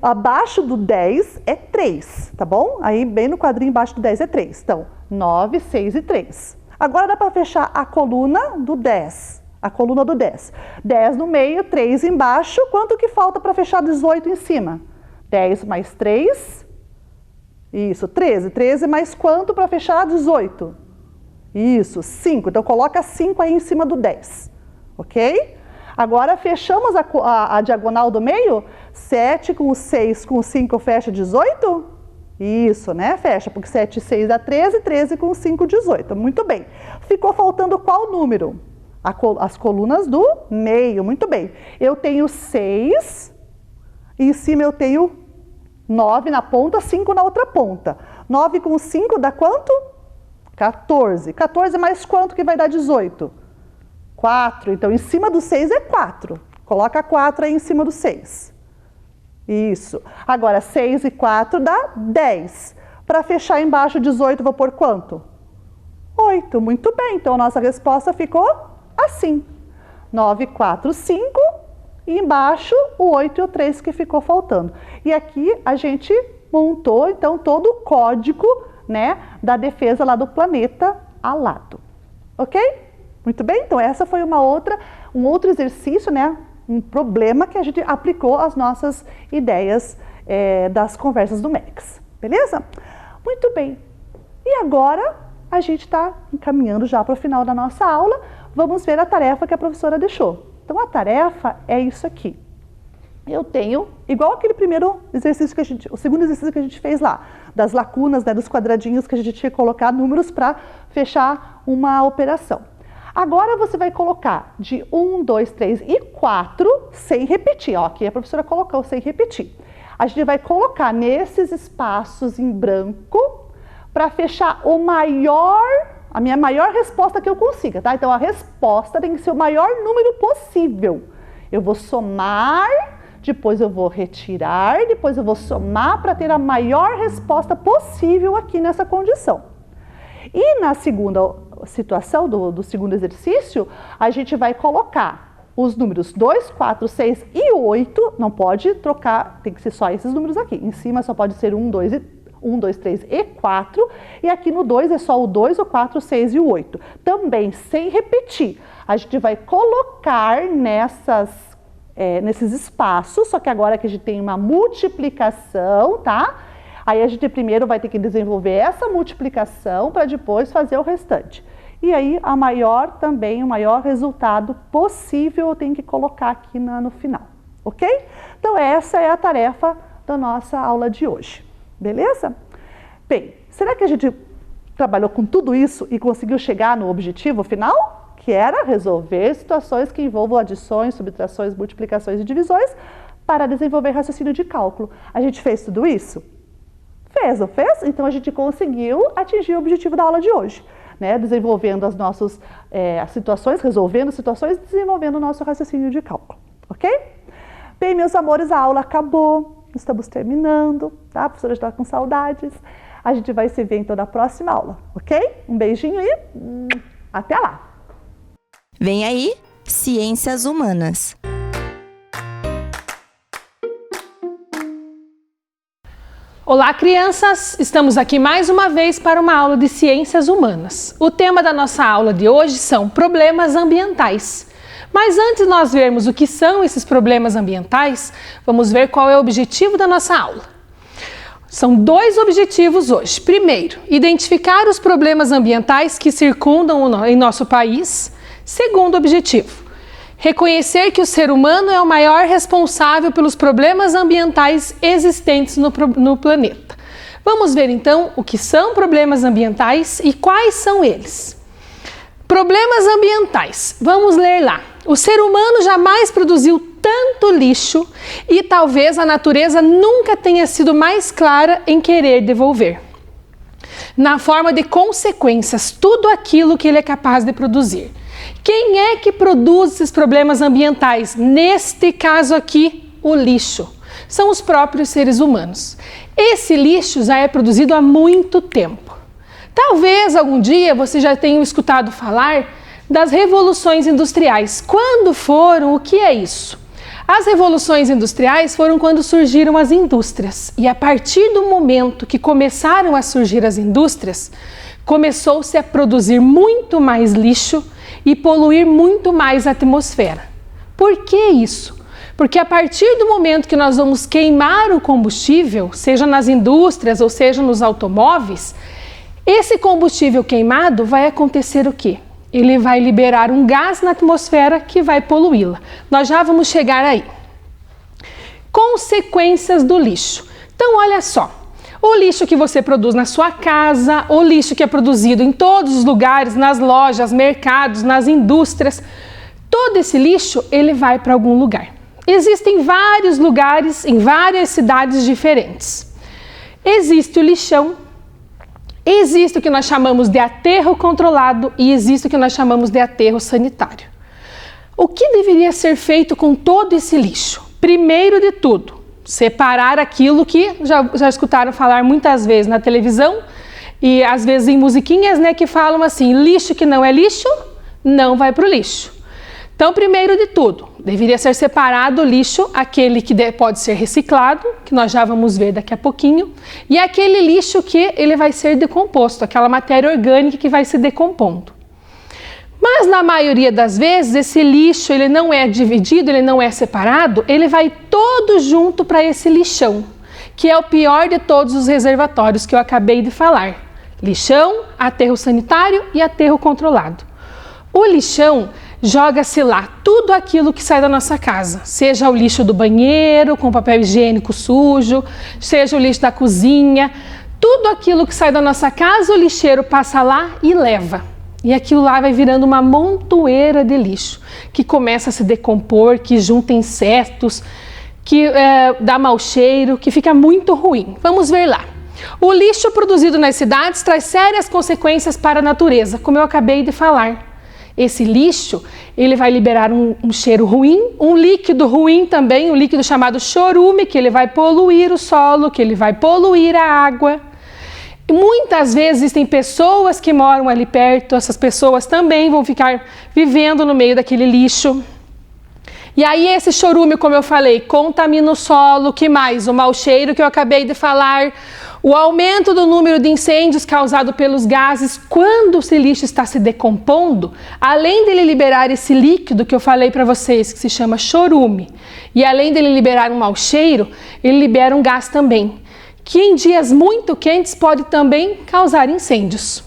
Abaixo do 10 é 3, tá bom? Aí, bem no quadrinho embaixo do 10 é 3. Então, 9, 6 e 3. Agora, dá para fechar a coluna do 10. A coluna do 10. 10 no meio, 3 embaixo. Quanto que falta para fechar 18 em cima? 10 mais 3. Isso, 13. 13 mais quanto para fechar 18? Isso, 5. Então, coloca 5 aí em cima do 10. Ok? Agora, fechamos a diagonal do meio. 7 com o 6 com o 5 fecha 18? Isso, né? Fecha, porque 7 e 6 dá 13, 13 com 5, 18. Muito bem. Ficou faltando qual número? As colunas do meio, muito bem. Eu tenho 6, e em cima eu tenho 9 na ponta, 5 na outra ponta. 9 com 5 dá quanto? 14. 14 mais quanto que vai dar 18? 4. Então, em cima do 6 é 4. Coloca 4 aí em cima do 6. Isso. Agora, 6 e 4 dá 10. Para fechar embaixo 18, vou pôr quanto? 8. Muito bem. Então, a nossa resposta ficou assim, 9, 4, 5 e embaixo o 8 e o 3 que ficou faltando. E aqui a gente montou então todo o código, né, da defesa lá do planeta alado, ok? Muito bem, então essa foi um outro exercício, né, um problema que a gente aplicou às nossas ideias das conversas do MEX, beleza? Muito bem, e agora a gente está encaminhando já para o final da nossa aula. Vamos ver a tarefa que a professora deixou. Então, a tarefa é isso aqui. Eu tenho, igual aquele primeiro exercício o segundo exercício que a gente fez lá, das lacunas, né, dos quadradinhos que a gente tinha que colocar números para fechar uma operação. Agora você vai colocar de 1, 2, 3 e 4 sem repetir. Ó, aqui a professora colocou sem repetir. A gente vai colocar nesses espaços em branco para fechar a minha maior resposta que eu consiga, tá? Então, a resposta tem que ser o maior número possível. Eu vou somar, depois eu vou retirar, depois eu vou somar para ter a maior resposta possível aqui nessa condição. E na segunda situação, do segundo exercício, a gente vai colocar os números 2, 4, 6 e 8, não pode trocar, tem que ser só esses números aqui. Em cima só pode ser 1, 2, 3 e 4, e aqui no 2 é só o 2, o 4, o 6 e o 8. Também, sem repetir, a gente vai colocar nesses espaços, só que agora que a gente tem uma multiplicação, tá? Aí a gente primeiro vai ter que desenvolver essa multiplicação para depois fazer o restante. E aí, o maior resultado possível eu tenho que colocar aqui no final, ok? Então, essa é a tarefa da nossa aula de hoje. Beleza? Bem, será que a gente trabalhou com tudo isso e conseguiu chegar no objetivo final? Que era resolver situações que envolvam adições, subtrações, multiplicações e divisões para desenvolver raciocínio de cálculo. A gente fez tudo isso? Fez, não fez? Então, a gente conseguiu atingir o objetivo da aula de hoje, né? Desenvolvendo as nossas situações, resolvendo situações, desenvolvendo o nosso raciocínio de cálculo, ok? Bem, meus amores, a aula acabou. Estamos terminando, tá? A professora está com saudades. A gente vai se ver então na próxima aula, ok? Um beijinho e até lá! Vem aí, Ciências Humanas. Olá, crianças! Estamos aqui mais uma vez para uma aula de Ciências Humanas. O tema da nossa aula de hoje são problemas ambientais. Mas antes de nós vermos o que são esses problemas ambientais, vamos ver qual é o objetivo da nossa aula. São 2 objetivos hoje. Primeiro, identificar os problemas ambientais que circundam em nosso país. Segundo objetivo, reconhecer que o ser humano é o maior responsável pelos problemas ambientais existentes no planeta. Vamos ver então o que são problemas ambientais e quais são eles. Problemas ambientais. Vamos ler lá. O ser humano jamais produziu tanto lixo e talvez a natureza nunca tenha sido mais clara em querer devolver, na forma de consequências, tudo aquilo que ele é capaz de produzir. Quem é que produz esses problemas ambientais? Neste caso aqui, o lixo. São os próprios seres humanos. Esse lixo já é produzido há muito tempo. Talvez algum dia você já tenha escutado falar das revoluções industriais. Quando foram? O que é isso? As revoluções industriais foram quando surgiram as indústrias. E a partir do momento que começaram a surgir as indústrias, começou-se a produzir muito mais lixo e poluir muito mais a atmosfera. Por que isso? Porque a partir do momento que nós vamos queimar o combustível, seja nas indústrias ou seja nos automóveis, esse combustível queimado vai acontecer o quê? Ele vai liberar um gás na atmosfera que vai poluí-la. Nós já vamos chegar aí. Consequências do lixo. Então, olha só. O lixo que você produz na sua casa, o lixo que é produzido em todos os lugares, nas lojas, mercados, nas indústrias, todo esse lixo, ele vai para algum lugar. Existem vários lugares em várias cidades diferentes. Existe o lixão, existe o que nós chamamos de aterro controlado e existe o que nós chamamos de aterro sanitário. O que deveria ser feito com todo esse lixo? Primeiro de tudo, separar aquilo que já escutaram falar muitas vezes na televisão e às vezes em musiquinhas, né, que falam assim, lixo que não é lixo, não vai para o lixo. Então, primeiro de tudo, deveria ser separado o lixo, aquele que pode ser reciclado, que nós já vamos ver daqui a pouquinho, e aquele lixo que ele vai ser decomposto, aquela matéria orgânica que vai se decompondo. Mas na maioria das vezes, esse lixo ele não é dividido, ele não é separado, ele vai todo junto para esse lixão, que é o pior de todos os reservatórios que eu acabei de falar. Lixão, aterro sanitário e aterro controlado. O lixão joga-se lá tudo aquilo que sai da nossa casa, seja o lixo do banheiro com papel higiênico sujo, seja o lixo da cozinha, tudo aquilo que sai da nossa casa, o lixeiro passa lá e leva. E aquilo lá vai virando uma montoeira de lixo, que começa a se decompor, que junta insetos, que dá mau cheiro, que fica muito ruim. Vamos ver lá. O lixo produzido nas cidades traz sérias consequências para a natureza, como eu acabei de falar. Esse lixo, ele vai liberar um cheiro ruim, um líquido ruim também, um líquido chamado chorume, que ele vai poluir o solo, que ele vai poluir a água. E muitas vezes existem pessoas que moram ali perto, essas pessoas também vão ficar vivendo no meio daquele lixo. E aí esse chorume, como eu falei, contamina o solo, que mais? O mau cheiro que eu acabei de falar, o aumento do número de incêndios causado pelos gases. Quando esse lixo está se decompondo, além dele liberar esse líquido que eu falei para vocês, que se chama chorume, e além dele liberar um mau cheiro, ele libera um gás também, que em dias muito quentes pode também causar incêndios.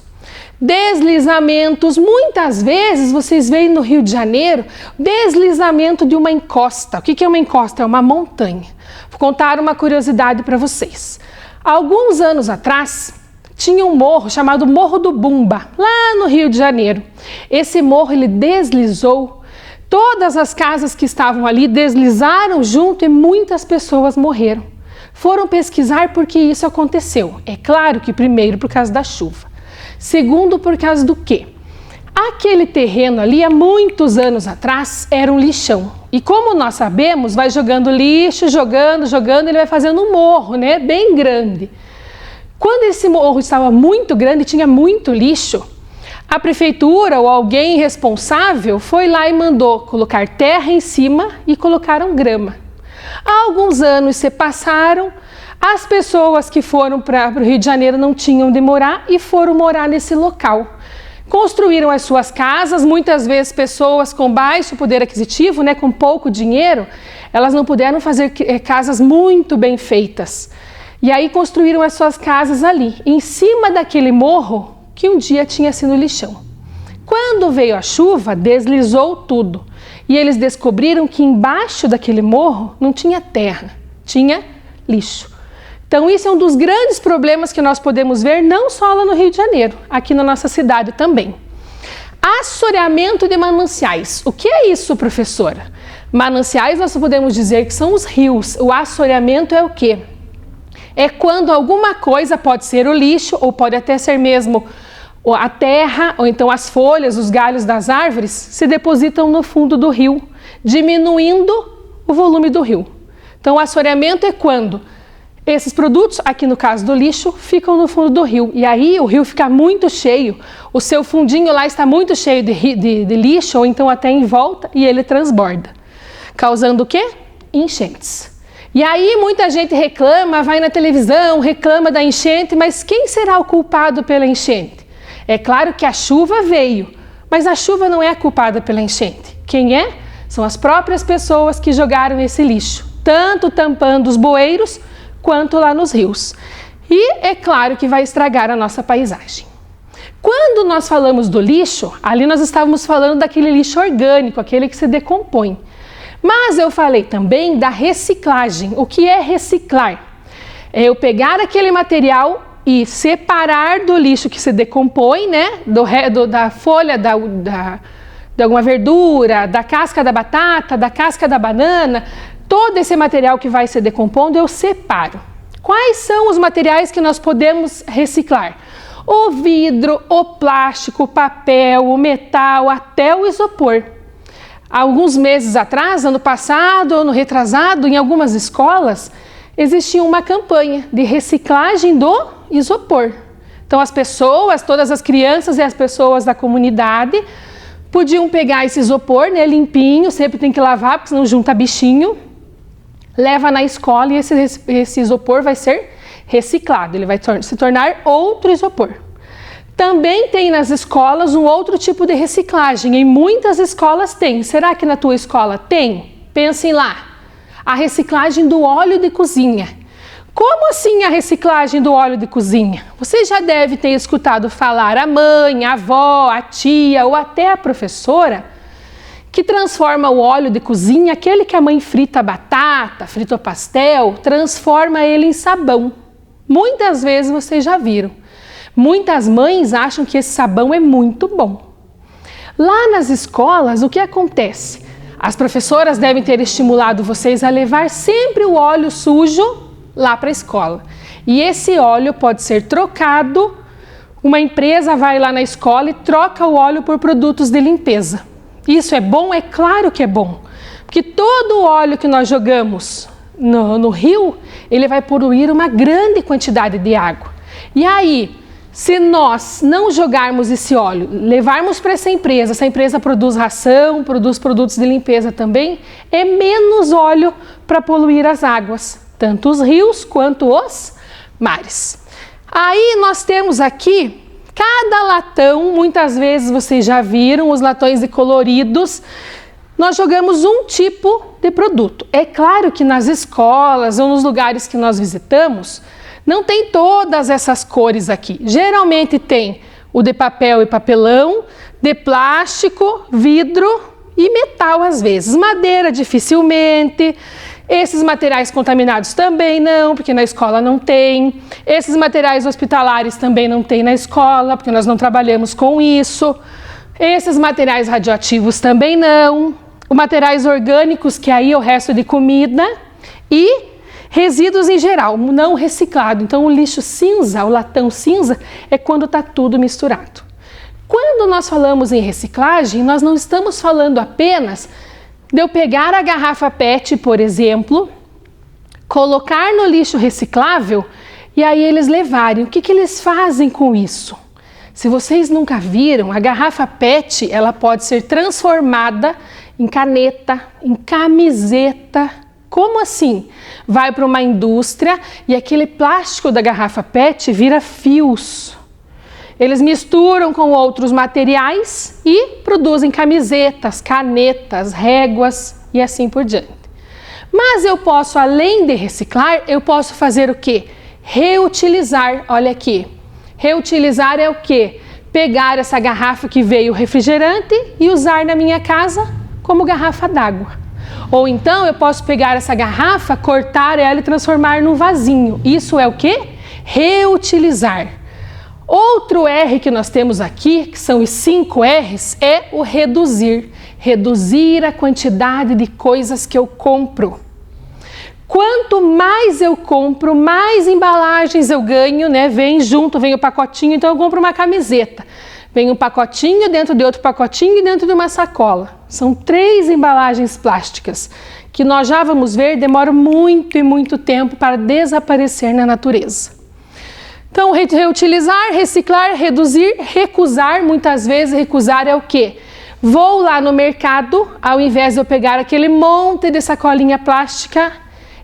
Deslizamentos, muitas vezes vocês veem no Rio de Janeiro, deslizamento de uma encosta. O que é uma encosta? É uma montanha. Vou contar uma curiosidade para vocês. Alguns anos atrás, tinha um morro chamado Morro do Bumba, lá no Rio de Janeiro. Esse morro ele deslizou, todas as casas que estavam ali deslizaram junto e muitas pessoas morreram. Foram pesquisar por que isso aconteceu. É claro que primeiro por causa da chuva. Segundo, por causa do quê? Aquele terreno ali, há muitos anos atrás, era um lixão. E como nós sabemos, vai jogando lixo, jogando, ele vai fazendo um morro, né? Bem grande. Quando esse morro estava muito grande, tinha muito lixo, a prefeitura ou alguém responsável foi lá e mandou colocar terra em cima e colocaram grama. Há alguns anos se passaram, as pessoas que foram para o Rio de Janeiro não tinham de morar e foram morar nesse local. Construíram as suas casas, muitas vezes pessoas com baixo poder aquisitivo, né, com pouco dinheiro, elas não puderam fazer casas muito bem feitas. E aí construíram as suas casas ali, em cima daquele morro que um dia tinha sido lixão. Quando veio a chuva, deslizou tudo. E eles descobriram que embaixo daquele morro não tinha terra, tinha lixo. Então isso é um dos grandes problemas que nós podemos ver não só lá no Rio de Janeiro, aqui na nossa cidade também. Assoreamento de mananciais. O que é isso, professora? Mananciais nós podemos dizer que são os rios. O assoreamento é o quê? É quando alguma coisa, pode ser o lixo ou pode até ser mesmo a terra ou então as folhas, os galhos das árvores se depositam no fundo do rio, diminuindo o volume do rio. Então o assoreamento é quando esses produtos, aqui no caso do lixo, ficam no fundo do rio. E aí o rio fica muito cheio, o seu fundinho lá está muito cheio de lixo ou então até em volta e ele transborda, causando o quê? Enchentes. E aí muita gente reclama, vai na televisão, reclama da enchente, mas quem será o culpado pela enchente? É claro que a chuva veio, mas a chuva não é a culpada pela enchente. Quem é? São as próprias pessoas que jogaram esse lixo, tanto tampando os bueiros, quanto lá nos rios. E é claro que vai estragar a nossa paisagem. Quando nós falamos do lixo, ali nós estávamos falando daquele lixo orgânico, aquele que se decompõe. Mas eu falei também da reciclagem. O que é reciclar? É eu pegar aquele material e separar do lixo que se decompõe, né? Da folha de alguma verdura, da casca da batata, da casca da banana, todo esse material que vai se decompondo eu separo. Quais são os materiais que nós podemos reciclar? O vidro, o plástico, o papel, o metal, até o isopor. Alguns meses atrás, ano passado, ano retrasado, em algumas escolas, existia uma campanha de reciclagem do isopor. Então as pessoas, todas as crianças e as pessoas da comunidade podiam pegar esse isopor, né, limpinho, sempre tem que lavar, porque senão junta bichinho, leva na escola e esse isopor vai ser reciclado, ele vai se tornar outro isopor. Também tem nas escolas um outro tipo de reciclagem, em muitas escolas tem. Será que na tua escola tem? Pensem lá, a reciclagem do óleo de cozinha. Como assim a reciclagem do óleo de cozinha? Você já deve ter escutado falar a mãe, a avó, a tia ou até a professora que transforma o óleo de cozinha, aquele que a mãe frita a batata, frita o pastel, transforma ele em sabão. Muitas vezes vocês já viram. Muitas mães acham que esse sabão é muito bom. Lá nas escolas, o que acontece? As professoras devem ter estimulado vocês a levar sempre o óleo sujo lá para a escola. E esse óleo pode ser trocado, uma empresa vai lá na escola e troca o óleo por produtos de limpeza. Isso é bom? É claro que é bom. Porque todo o óleo que nós jogamos no rio, ele vai poluir uma grande quantidade de água. E aí, se nós não jogarmos esse óleo, levarmos para essa empresa produz ração, produz produtos de limpeza também, é menos óleo para poluir as águas, tanto os rios quanto os mares. Aí nós temos aqui cada latão, muitas vezes vocês já viram os latões de coloridos, nós jogamos um tipo de produto. É claro que nas escolas ou nos lugares que nós visitamos, não tem todas essas cores aqui. Geralmente tem o de papel e papelão, de plástico, vidro e metal às vezes. Madeira dificilmente. Esses materiais contaminados também não, porque na escola não tem. Esses materiais hospitalares também não tem na escola, porque nós não trabalhamos com isso. Esses materiais radioativos também não. Os materiais orgânicos, que aí é o resto de comida. E resíduos em geral, não reciclado. Então o lixo cinza, o latão cinza, é quando está tudo misturado. Quando nós falamos em reciclagem, nós não estamos falando apenas de eu pegar a garrafa PET, por exemplo, colocar no lixo reciclável e aí eles levarem. O que eles fazem com isso? Se vocês nunca viram, a garrafa PET, ela pode ser transformada em caneta, em camiseta. Como assim? Vai para uma indústria e aquele plástico da garrafa PET vira fios. Eles misturam com outros materiais e produzem camisetas, canetas, réguas e assim por diante. Mas eu posso, além de reciclar, eu posso fazer o quê? Reutilizar. Olha aqui. Reutilizar é o quê? Pegar essa garrafa que veio refrigerante e usar na minha casa como garrafa d'água. Ou então eu posso pegar essa garrafa, cortar ela e transformar num vasinho. Isso é o quê? Reutilizar. Outro R que nós temos aqui, que são os 5 R's, é o reduzir. Reduzir a quantidade de coisas que eu compro. Quanto mais eu compro, mais embalagens eu ganho, né? Vem junto, vem o pacotinho, então eu compro uma camiseta. Vem um pacotinho dentro de outro pacotinho e dentro de uma sacola. São 3 embalagens plásticas que nós já vamos ver, demoram muito e muito tempo para desaparecer na natureza. Então, reutilizar, reciclar, reduzir, recusar. Muitas vezes, recusar é o quê? Vou lá no mercado, ao invés de eu pegar aquele monte de sacolinha plástica,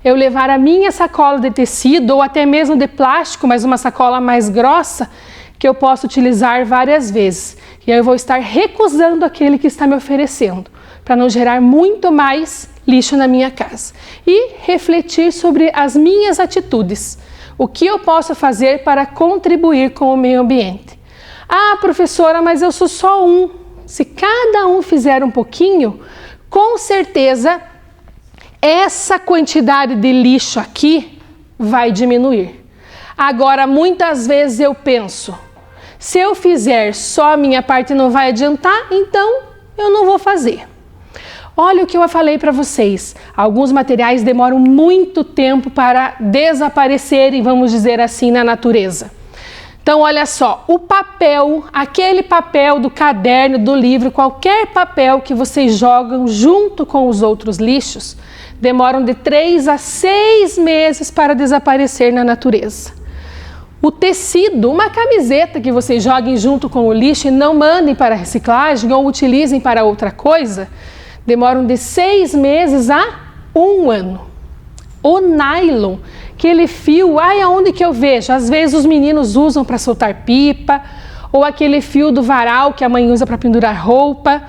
eu levar a minha sacola de tecido ou até mesmo de plástico, mas uma sacola mais grossa, que eu posso utilizar várias vezes. E aí eu vou estar recusando aquele que está me oferecendo, para não gerar muito mais lixo na minha casa. E refletir sobre as minhas atitudes. O que eu posso fazer para contribuir com o meio ambiente? Ah, professora, mas eu sou só um. Se cada um fizer um pouquinho, com certeza essa quantidade de lixo aqui vai diminuir. Agora, muitas vezes eu penso, se eu fizer só a minha parte não vai adiantar, então eu não vou fazer. Olha o que eu falei para vocês, alguns materiais demoram muito tempo para desaparecerem, vamos dizer assim, na natureza. Então, olha só, o papel, aquele papel do caderno, do livro, qualquer papel que vocês jogam junto com os outros lixos, demoram de 3 a 6 meses para desaparecer na natureza. O tecido, uma camiseta que vocês joguem junto com o lixo e não mandem para reciclagem ou utilizem para outra coisa, demoram de 6 meses a 1 ano. O nylon, aquele fio, aonde que eu vejo? Às vezes os meninos usam para soltar pipa, ou aquele fio do varal que a mãe usa para pendurar roupa.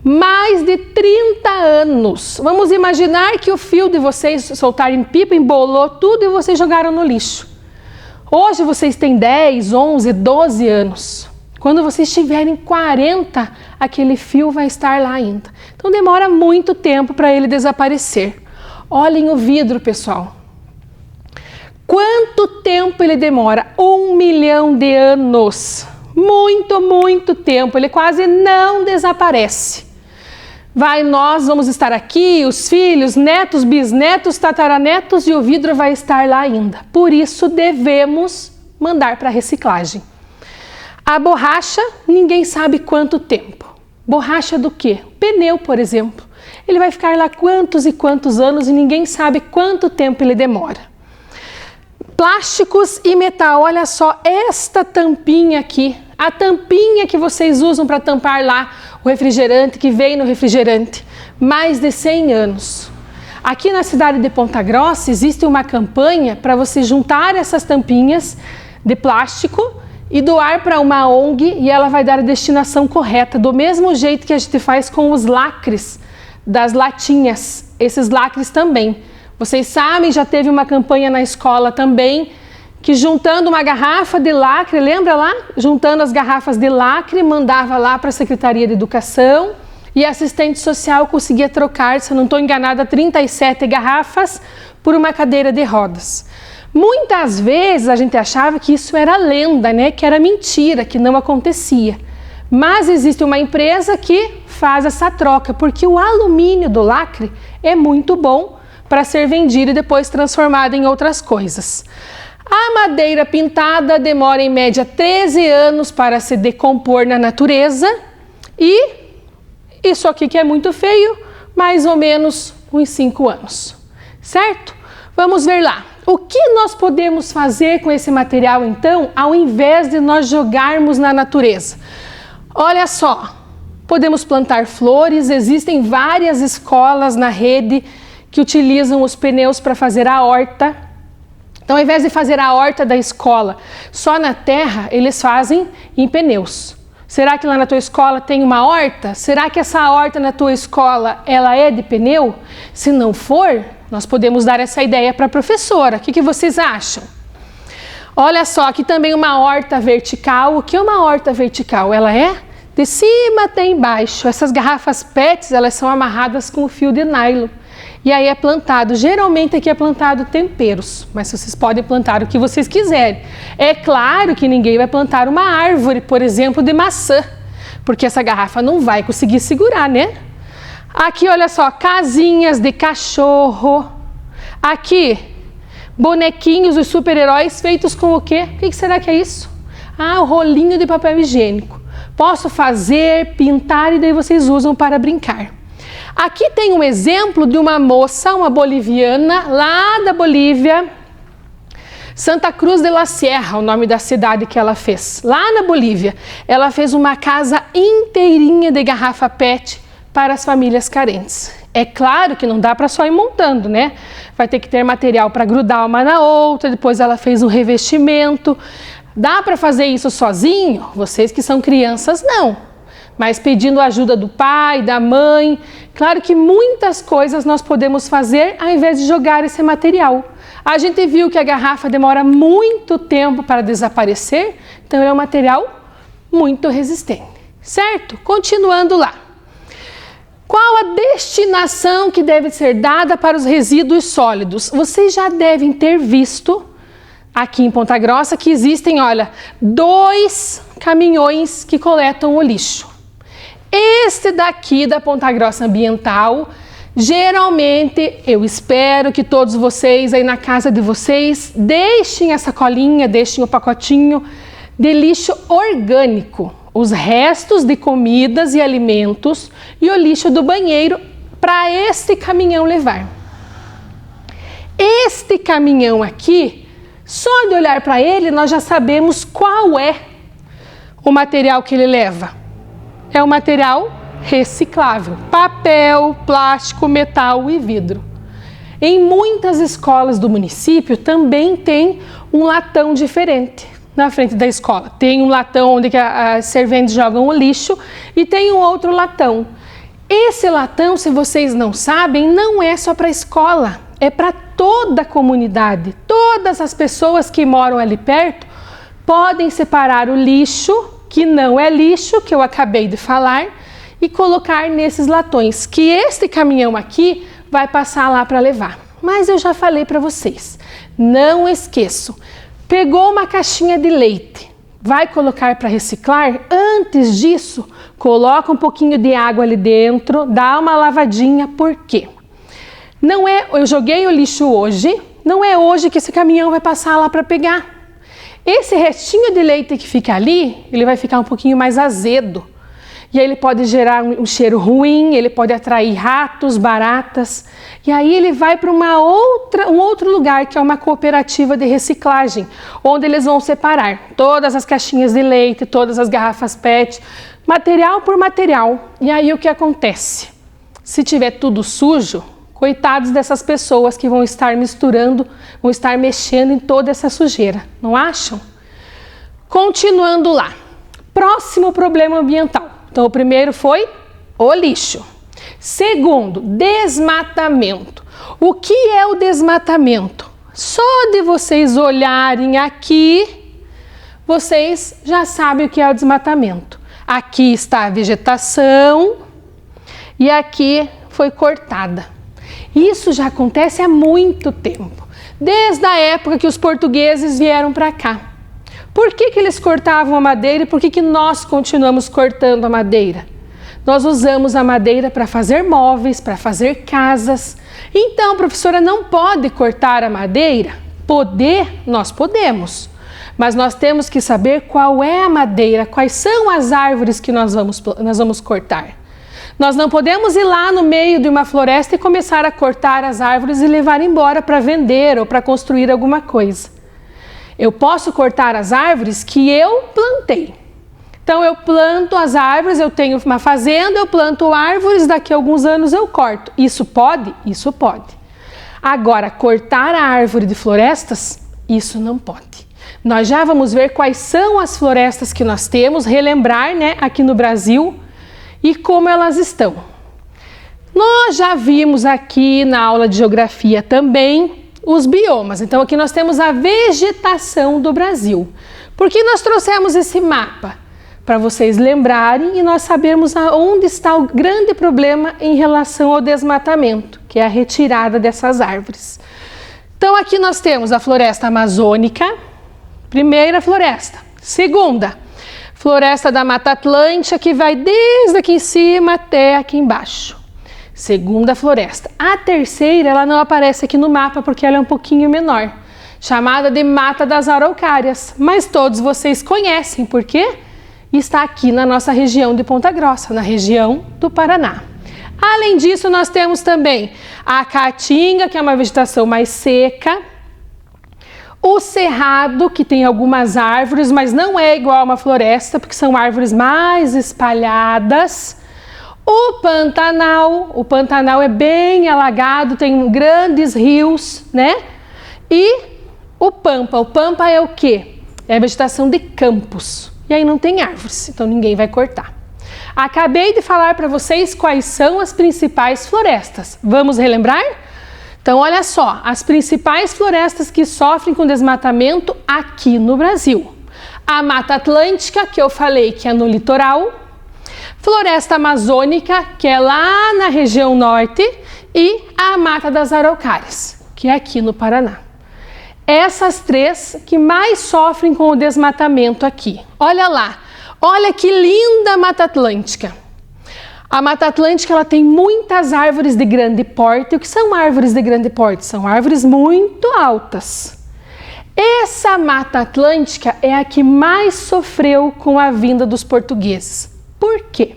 Mais de 30 anos. Vamos imaginar que o fio de vocês soltarem pipa embolou tudo e vocês jogaram no lixo. Hoje vocês têm 10, 11, 12 anos. Quando vocês tiverem 40, aquele fio vai estar lá ainda. Então demora muito tempo para ele desaparecer. Olhem o vidro, pessoal. Quanto tempo ele demora? 1 milhão de anos. Muito, muito tempo. Ele quase não desaparece. Nós vamos estar aqui, os filhos, netos, bisnetos, tataranetos, e o vidro vai estar lá ainda. Por isso devemos mandar para reciclagem. A borracha, ninguém sabe quanto tempo. Borracha do quê? Pneu, por exemplo. Ele vai ficar lá quantos e quantos anos e ninguém sabe quanto tempo ele demora. Plásticos e metal, olha só esta tampinha aqui. A tampinha que vocês usam para tampar lá o refrigerante, que vem no refrigerante, mais de 100 anos. Aqui na cidade de Ponta Grossa existe uma campanha para você juntar essas tampinhas de plástico e doar para uma ONG e ela vai dar a destinação correta, do mesmo jeito que a gente faz com os lacres das latinhas, esses lacres também. Vocês sabem, já teve uma campanha na escola também, que juntando uma garrafa de lacre, lembra lá? Juntando as garrafas de lacre, mandava lá para a Secretaria de Educação e a assistente social conseguia trocar, se eu não estou enganada, 37 garrafas por uma cadeira de rodas. Muitas vezes a gente achava que isso era lenda, né? Que era mentira, que não acontecia. Mas existe uma empresa que faz essa troca, porque o alumínio do lacre é muito bom para ser vendido e depois transformado em outras coisas. A madeira pintada demora em média 13 anos para se decompor na natureza e isso aqui que é muito feio, mais ou menos uns 5 anos, certo? Vamos ver lá. O que nós podemos fazer com esse material então, ao invés de nós jogarmos na natureza? Olha só, podemos plantar flores, existem várias escolas na rede que utilizam os pneus para fazer a horta. Então, ao invés de fazer a horta da escola só na terra, eles fazem em pneus. Será que lá na tua escola tem uma horta? Será que essa horta na tua escola, ela é de pneu? Se não for, nós podemos dar essa ideia para a professora. O que vocês acham? Olha só, aqui também uma horta vertical. O que é uma horta vertical? Ela é de cima até embaixo. Essas garrafas PETs, elas são amarradas com fio de nylon. E aí é plantado, geralmente aqui é plantado temperos, mas vocês podem plantar o que vocês quiserem. É claro que ninguém vai plantar uma árvore, por exemplo, de maçã, porque essa garrafa não vai conseguir segurar, né? Aqui, olha só, casinhas de cachorro. Aqui, bonequinhos, os super-heróis feitos com o quê? O que será que é isso? Ah, o rolinho de papel higiênico. Posso fazer, pintar e daí vocês usam para brincar. Aqui tem um exemplo de uma moça, uma boliviana, lá da Bolívia, Santa Cruz de la Sierra, o nome da cidade que ela fez. Lá na Bolívia, ela fez uma casa inteirinha de garrafa PET para as famílias carentes. É claro que não dá para só ir montando, né? Vai ter que ter material para grudar uma na outra, depois ela fez um revestimento. Dá para fazer isso sozinho? Vocês que são crianças, não. Mas pedindo ajuda do pai, da mãe. Claro que muitas coisas nós podemos fazer ao invés de jogar esse material. A gente viu que a garrafa demora muito tempo para desaparecer, então é um material muito resistente, certo? Continuando lá. Qual a destinação que deve ser dada para os resíduos sólidos? Vocês já devem ter visto aqui em Ponta Grossa que existem, olha, 2 caminhões que coletam o lixo. Este daqui da Ponta Grossa Ambiental, geralmente, eu espero que todos vocês aí na casa de vocês deixem a sacolinha, deixem o pacotinho de lixo orgânico, os restos de comidas e alimentos e o lixo do banheiro para este caminhão levar. Este caminhão aqui, só de olhar para ele, nós já sabemos qual é o material que ele leva. É um material reciclável, papel, plástico, metal e vidro. Em muitas escolas do município também tem um latão diferente na frente da escola. Tem um latão onde as serventes jogam o lixo e tem um outro latão. Esse latão, se vocês não sabem, não é só para a escola, é para toda a comunidade. Todas as pessoas que moram ali perto podem separar o lixo, que não é lixo, que eu acabei de falar, e colocar nesses latões, que este caminhão aqui vai passar lá para levar. Mas eu já falei para vocês, não esqueçam, pegou uma caixinha de leite, vai colocar para reciclar, antes disso, coloca um pouquinho de água ali dentro, dá uma lavadinha, por quê? Não é, eu joguei o lixo hoje, não é hoje que esse caminhão vai passar lá para pegar. Esse restinho de leite que fica ali, ele vai ficar um pouquinho mais azedo. E aí ele pode gerar um cheiro ruim, ele pode atrair ratos, baratas. E aí ele vai para um outro lugar, que é uma cooperativa de reciclagem, onde eles vão separar todas as caixinhas de leite, todas as garrafas PET, material por material. E aí o que acontece? Se tiver tudo sujo, coitados dessas pessoas que vão estar misturando, vão estar mexendo em toda essa sujeira, não acham? Continuando lá. Próximo problema ambiental. Então, o primeiro foi o lixo. Segundo, desmatamento. O que é o desmatamento? Só de vocês olharem aqui, vocês já sabem o que é o desmatamento. Aqui está a vegetação e aqui foi cortada. Isso já acontece há muito tempo, desde a época que os portugueses vieram para cá. Por que eles cortavam a madeira e por que nós continuamos cortando a madeira? Nós usamos a madeira para fazer móveis, para fazer casas. Então, a professora não pode cortar a madeira? Poder, nós podemos. Mas nós temos que saber qual é a madeira, quais são as árvores que nós vamos cortar. Nós não podemos ir lá no meio de uma floresta e começar a cortar as árvores e levar embora para vender ou para construir alguma coisa. Eu posso cortar as árvores que eu plantei. Então eu planto as árvores, eu tenho uma fazenda, eu planto árvores, daqui a alguns anos eu corto. Isso pode? Isso pode. Agora, cortar a árvore de florestas, isso não pode. Nós já vamos ver quais são as florestas que nós temos, relembrar, né, aqui no Brasil, e como elas estão. Nós já vimos aqui na aula de geografia também os biomas. Então aqui nós temos a vegetação do Brasil. Por que nós trouxemos esse mapa? para vocês lembrarem e nós sabermos onde está o grande problema em relação ao desmatamento, que é a retirada dessas árvores. Então aqui nós temos a floresta amazônica, primeira floresta. Segunda, floresta da Mata Atlântica, que vai desde aqui em cima até aqui embaixo. Segunda floresta. A terceira, ela não aparece aqui no mapa porque ela é um pouquinho menor, chamada de Mata das Araucárias, mas todos vocês conhecem, porque está aqui na nossa região de Ponta Grossa, na região do Paraná. Além disso, nós temos também a Caatinga, que é uma vegetação mais seca, o Cerrado, que tem algumas árvores, mas não é igual a uma floresta, porque são árvores mais espalhadas. O Pantanal é bem alagado, tem grandes rios, né? E o Pampa é o quê? É a vegetação de campos. E aí não tem árvores, então ninguém vai cortar. Acabei de falar para vocês quais são as principais florestas. Vamos relembrar? Então, olha só, as principais florestas que sofrem com desmatamento aqui no Brasil. A Mata Atlântica, que eu falei que é no litoral. Floresta Amazônica, que é lá na região norte. E a Mata das Araucárias, que é aqui no Paraná. Essas três que mais sofrem com o desmatamento aqui. Olha lá, olha que linda a Mata Atlântica. A Mata Atlântica, ela tem muitas árvores de grande porte. O que são árvores de grande porte? São árvores muito altas. Essa Mata Atlântica é a que mais sofreu com a vinda dos portugueses. Por quê?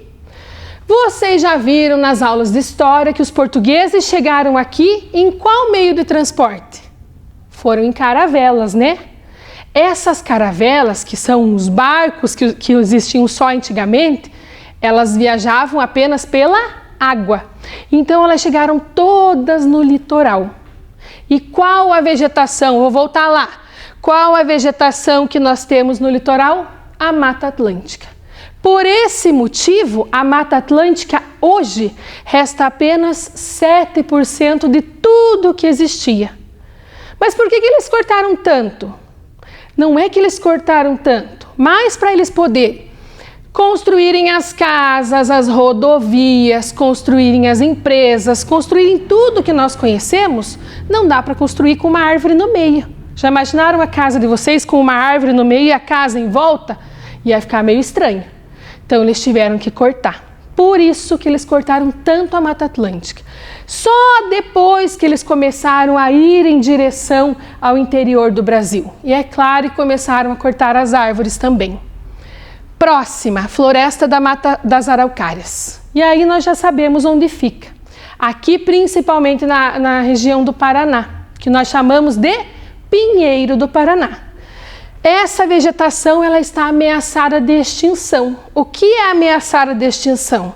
Vocês já viram nas aulas de história que os portugueses chegaram aqui em qual meio de transporte? Foram em caravelas, né? Essas caravelas, que são os barcos que existiam só antigamente, elas viajavam apenas pela água. Então elas chegaram todas no litoral. E qual a vegetação? Vou voltar lá. Qual a vegetação que nós temos no litoral? A Mata Atlântica. Por esse motivo, a Mata Atlântica hoje resta apenas 7% de tudo que existia. Mas por que eles cortaram tanto? Não é que eles cortaram tanto, mas para eles poderem construírem as casas, as rodovias, construírem as empresas, construírem tudo que nós conhecemos, não dá para construir com uma árvore no meio. Já imaginaram a casa de vocês com uma árvore no meio e a casa em volta? Ia ficar meio estranho. Então eles tiveram que cortar. Por isso que eles cortaram tanto a Mata Atlântica. Só depois que eles começaram a ir em direção ao interior do Brasil. E é claro que começaram a cortar as árvores também. Próxima, Floresta da Mata das Araucárias. E aí nós já sabemos onde fica. Aqui principalmente na região do Paraná, que nós chamamos de Pinheiro do Paraná. Essa vegetação ela está ameaçada de extinção. O que é ameaçada de extinção?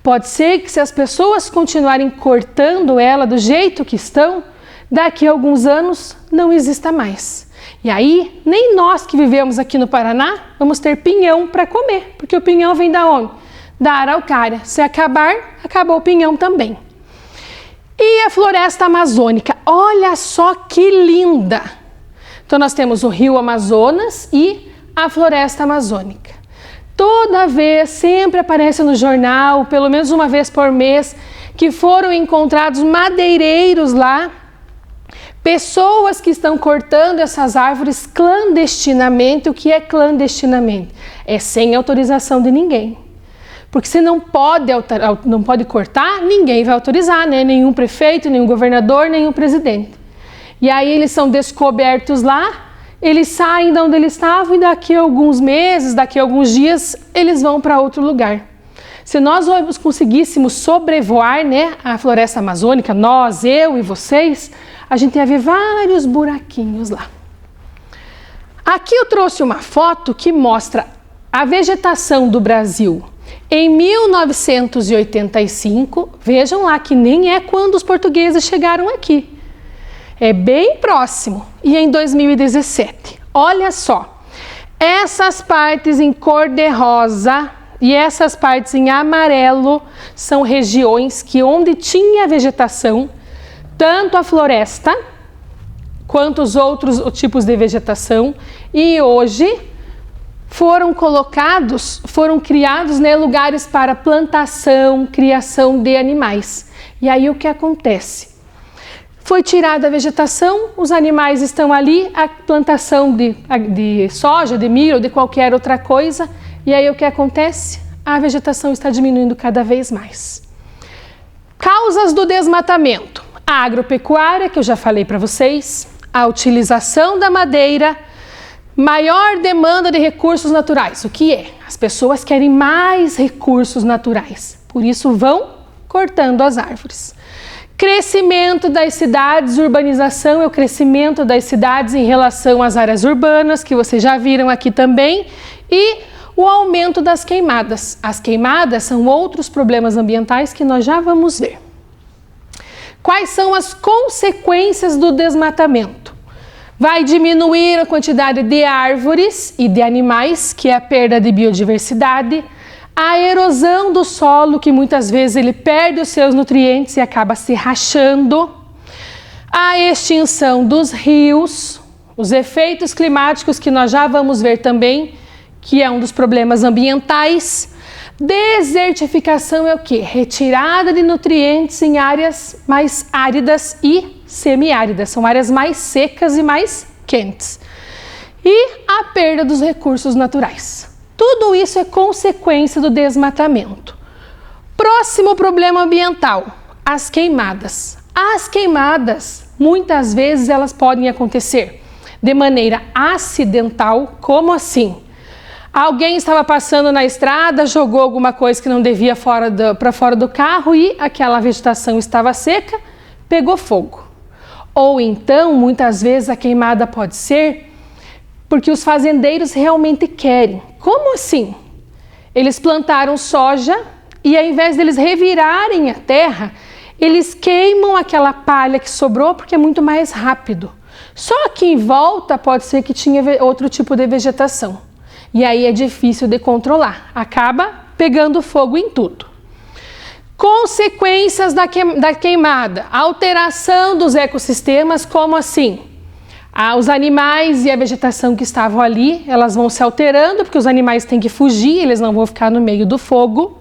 Pode ser que se as pessoas continuarem cortando ela do jeito que estão, daqui a alguns anos não exista mais. E aí, nem nós que vivemos aqui no Paraná vamos ter pinhão para comer, porque o pinhão vem da onde? Da araucária. Se acabar, acabou o pinhão também. E a floresta amazônica, olha só que linda! Então nós temos o rio Amazonas e a floresta amazônica. Toda vez, sempre aparece no jornal, pelo menos uma vez por mês, que foram encontrados madeireiros lá, pessoas que estão cortando essas árvores clandestinamente. O que é clandestinamente? É sem autorização de ninguém. Porque se não pode cortar, ninguém vai autorizar, né? Nenhum prefeito, nenhum governador, nenhum presidente. E aí eles são descobertos lá, eles saem de onde eles estavam e daqui a alguns meses, daqui a alguns dias, eles vão para outro lugar. Se nós conseguíssemos sobrevoar, né, a floresta amazônica, nós, eu e vocês, a gente ia ver vários buraquinhos lá. Aqui eu trouxe uma foto que mostra a vegetação do Brasil em 1985. Vejam lá que nem é quando os portugueses chegaram aqui. É bem próximo. E em 2017, olha só, essas partes em cor de rosa e essas partes em amarelo são regiões que onde tinha vegetação, tanto a floresta quanto os outros tipos de vegetação, e hoje foram criados, né, lugares para plantação, criação de animais. E aí o que acontece? Foi tirada a vegetação, os animais estão ali, a plantação de soja, de milho, de qualquer outra coisa, e aí o que acontece? A vegetação está diminuindo cada vez mais. Causas do desmatamento: a agropecuária, que eu já falei para vocês, a utilização da madeira, maior demanda de recursos naturais. O que é? As pessoas querem mais recursos naturais, por isso vão cortando as árvores. Crescimento das cidades, urbanização é o crescimento das cidades em relação às áreas urbanas, que vocês já viram aqui também, e o aumento das queimadas. As queimadas são outros problemas ambientais que nós já vamos ver. Quais são as consequências do desmatamento? Vai diminuir a quantidade de árvores e de animais, que é a perda de biodiversidade, a erosão do solo, que muitas vezes ele perde os seus nutrientes e acaba se rachando, a extinção dos rios, os efeitos climáticos que nós já vamos ver também, que é um dos problemas ambientais. Desertificação é o quê? Retirada de nutrientes em áreas mais áridas e semiáridas, são áreas mais secas e mais quentes. E a perda dos recursos naturais. Tudo isso é consequência do desmatamento. Próximo problema ambiental, as queimadas. As queimadas, muitas vezes elas podem acontecer de maneira acidental. Como assim? Alguém estava passando na estrada, jogou alguma coisa que não devia para fora do carro e aquela vegetação estava seca, pegou fogo. Ou então, muitas vezes a queimada pode ser porque os fazendeiros realmente querem. Como assim? Eles plantaram soja e ao invés deles revirarem a terra, eles queimam aquela palha que sobrou porque é muito mais rápido. Só que em volta pode ser que tinha outro tipo de vegetação. E aí é difícil de controlar. Acaba pegando fogo em tudo. Consequências da queimada. Alteração dos ecossistemas, como assim? Os animais e a vegetação que estavam ali, elas vão se alterando, porque os animais têm que fugir, eles não vão ficar no meio do fogo.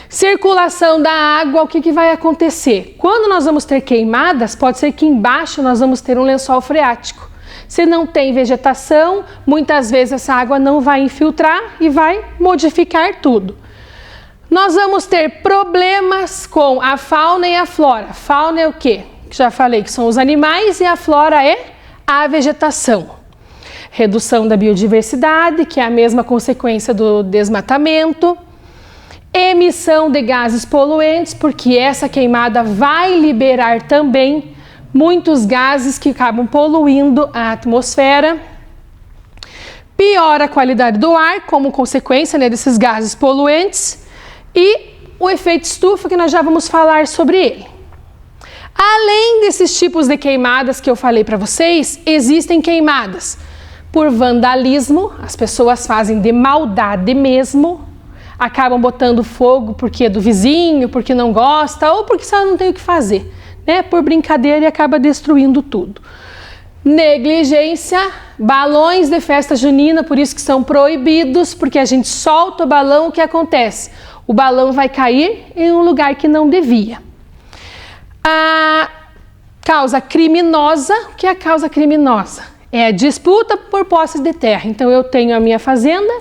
Circulação da água, o que vai acontecer? Quando nós vamos ter queimadas, pode ser que embaixo nós vamos ter um lençol freático. Se não tem vegetação, muitas vezes essa água não vai infiltrar e vai modificar tudo. Nós vamos ter problemas com a fauna e a flora. Fauna é o quê? Já falei que são os animais e a flora é a vegetação. Redução da biodiversidade, que é a mesma consequência do desmatamento. Emissão de gases poluentes, porque essa queimada vai liberar também muitos gases que acabam poluindo a atmosfera. Piora a qualidade do ar, como consequência, né, desses gases poluentes. E o efeito estufa, que nós já vamos falar sobre ele. Além desses tipos de queimadas que eu falei para vocês, existem queimadas por vandalismo, as pessoas fazem de maldade mesmo, acabam botando fogo porque é do vizinho, porque não gosta ou porque só não tem o que fazer, né? Por brincadeira, e acaba destruindo tudo. Negligência, balões de festa junina, por isso que são proibidos, porque a gente solta o balão, o que acontece? O balão vai cair em um lugar que não devia. A causa criminosa, o que é a causa criminosa? É a disputa por posses de terra. Então eu tenho a minha fazenda,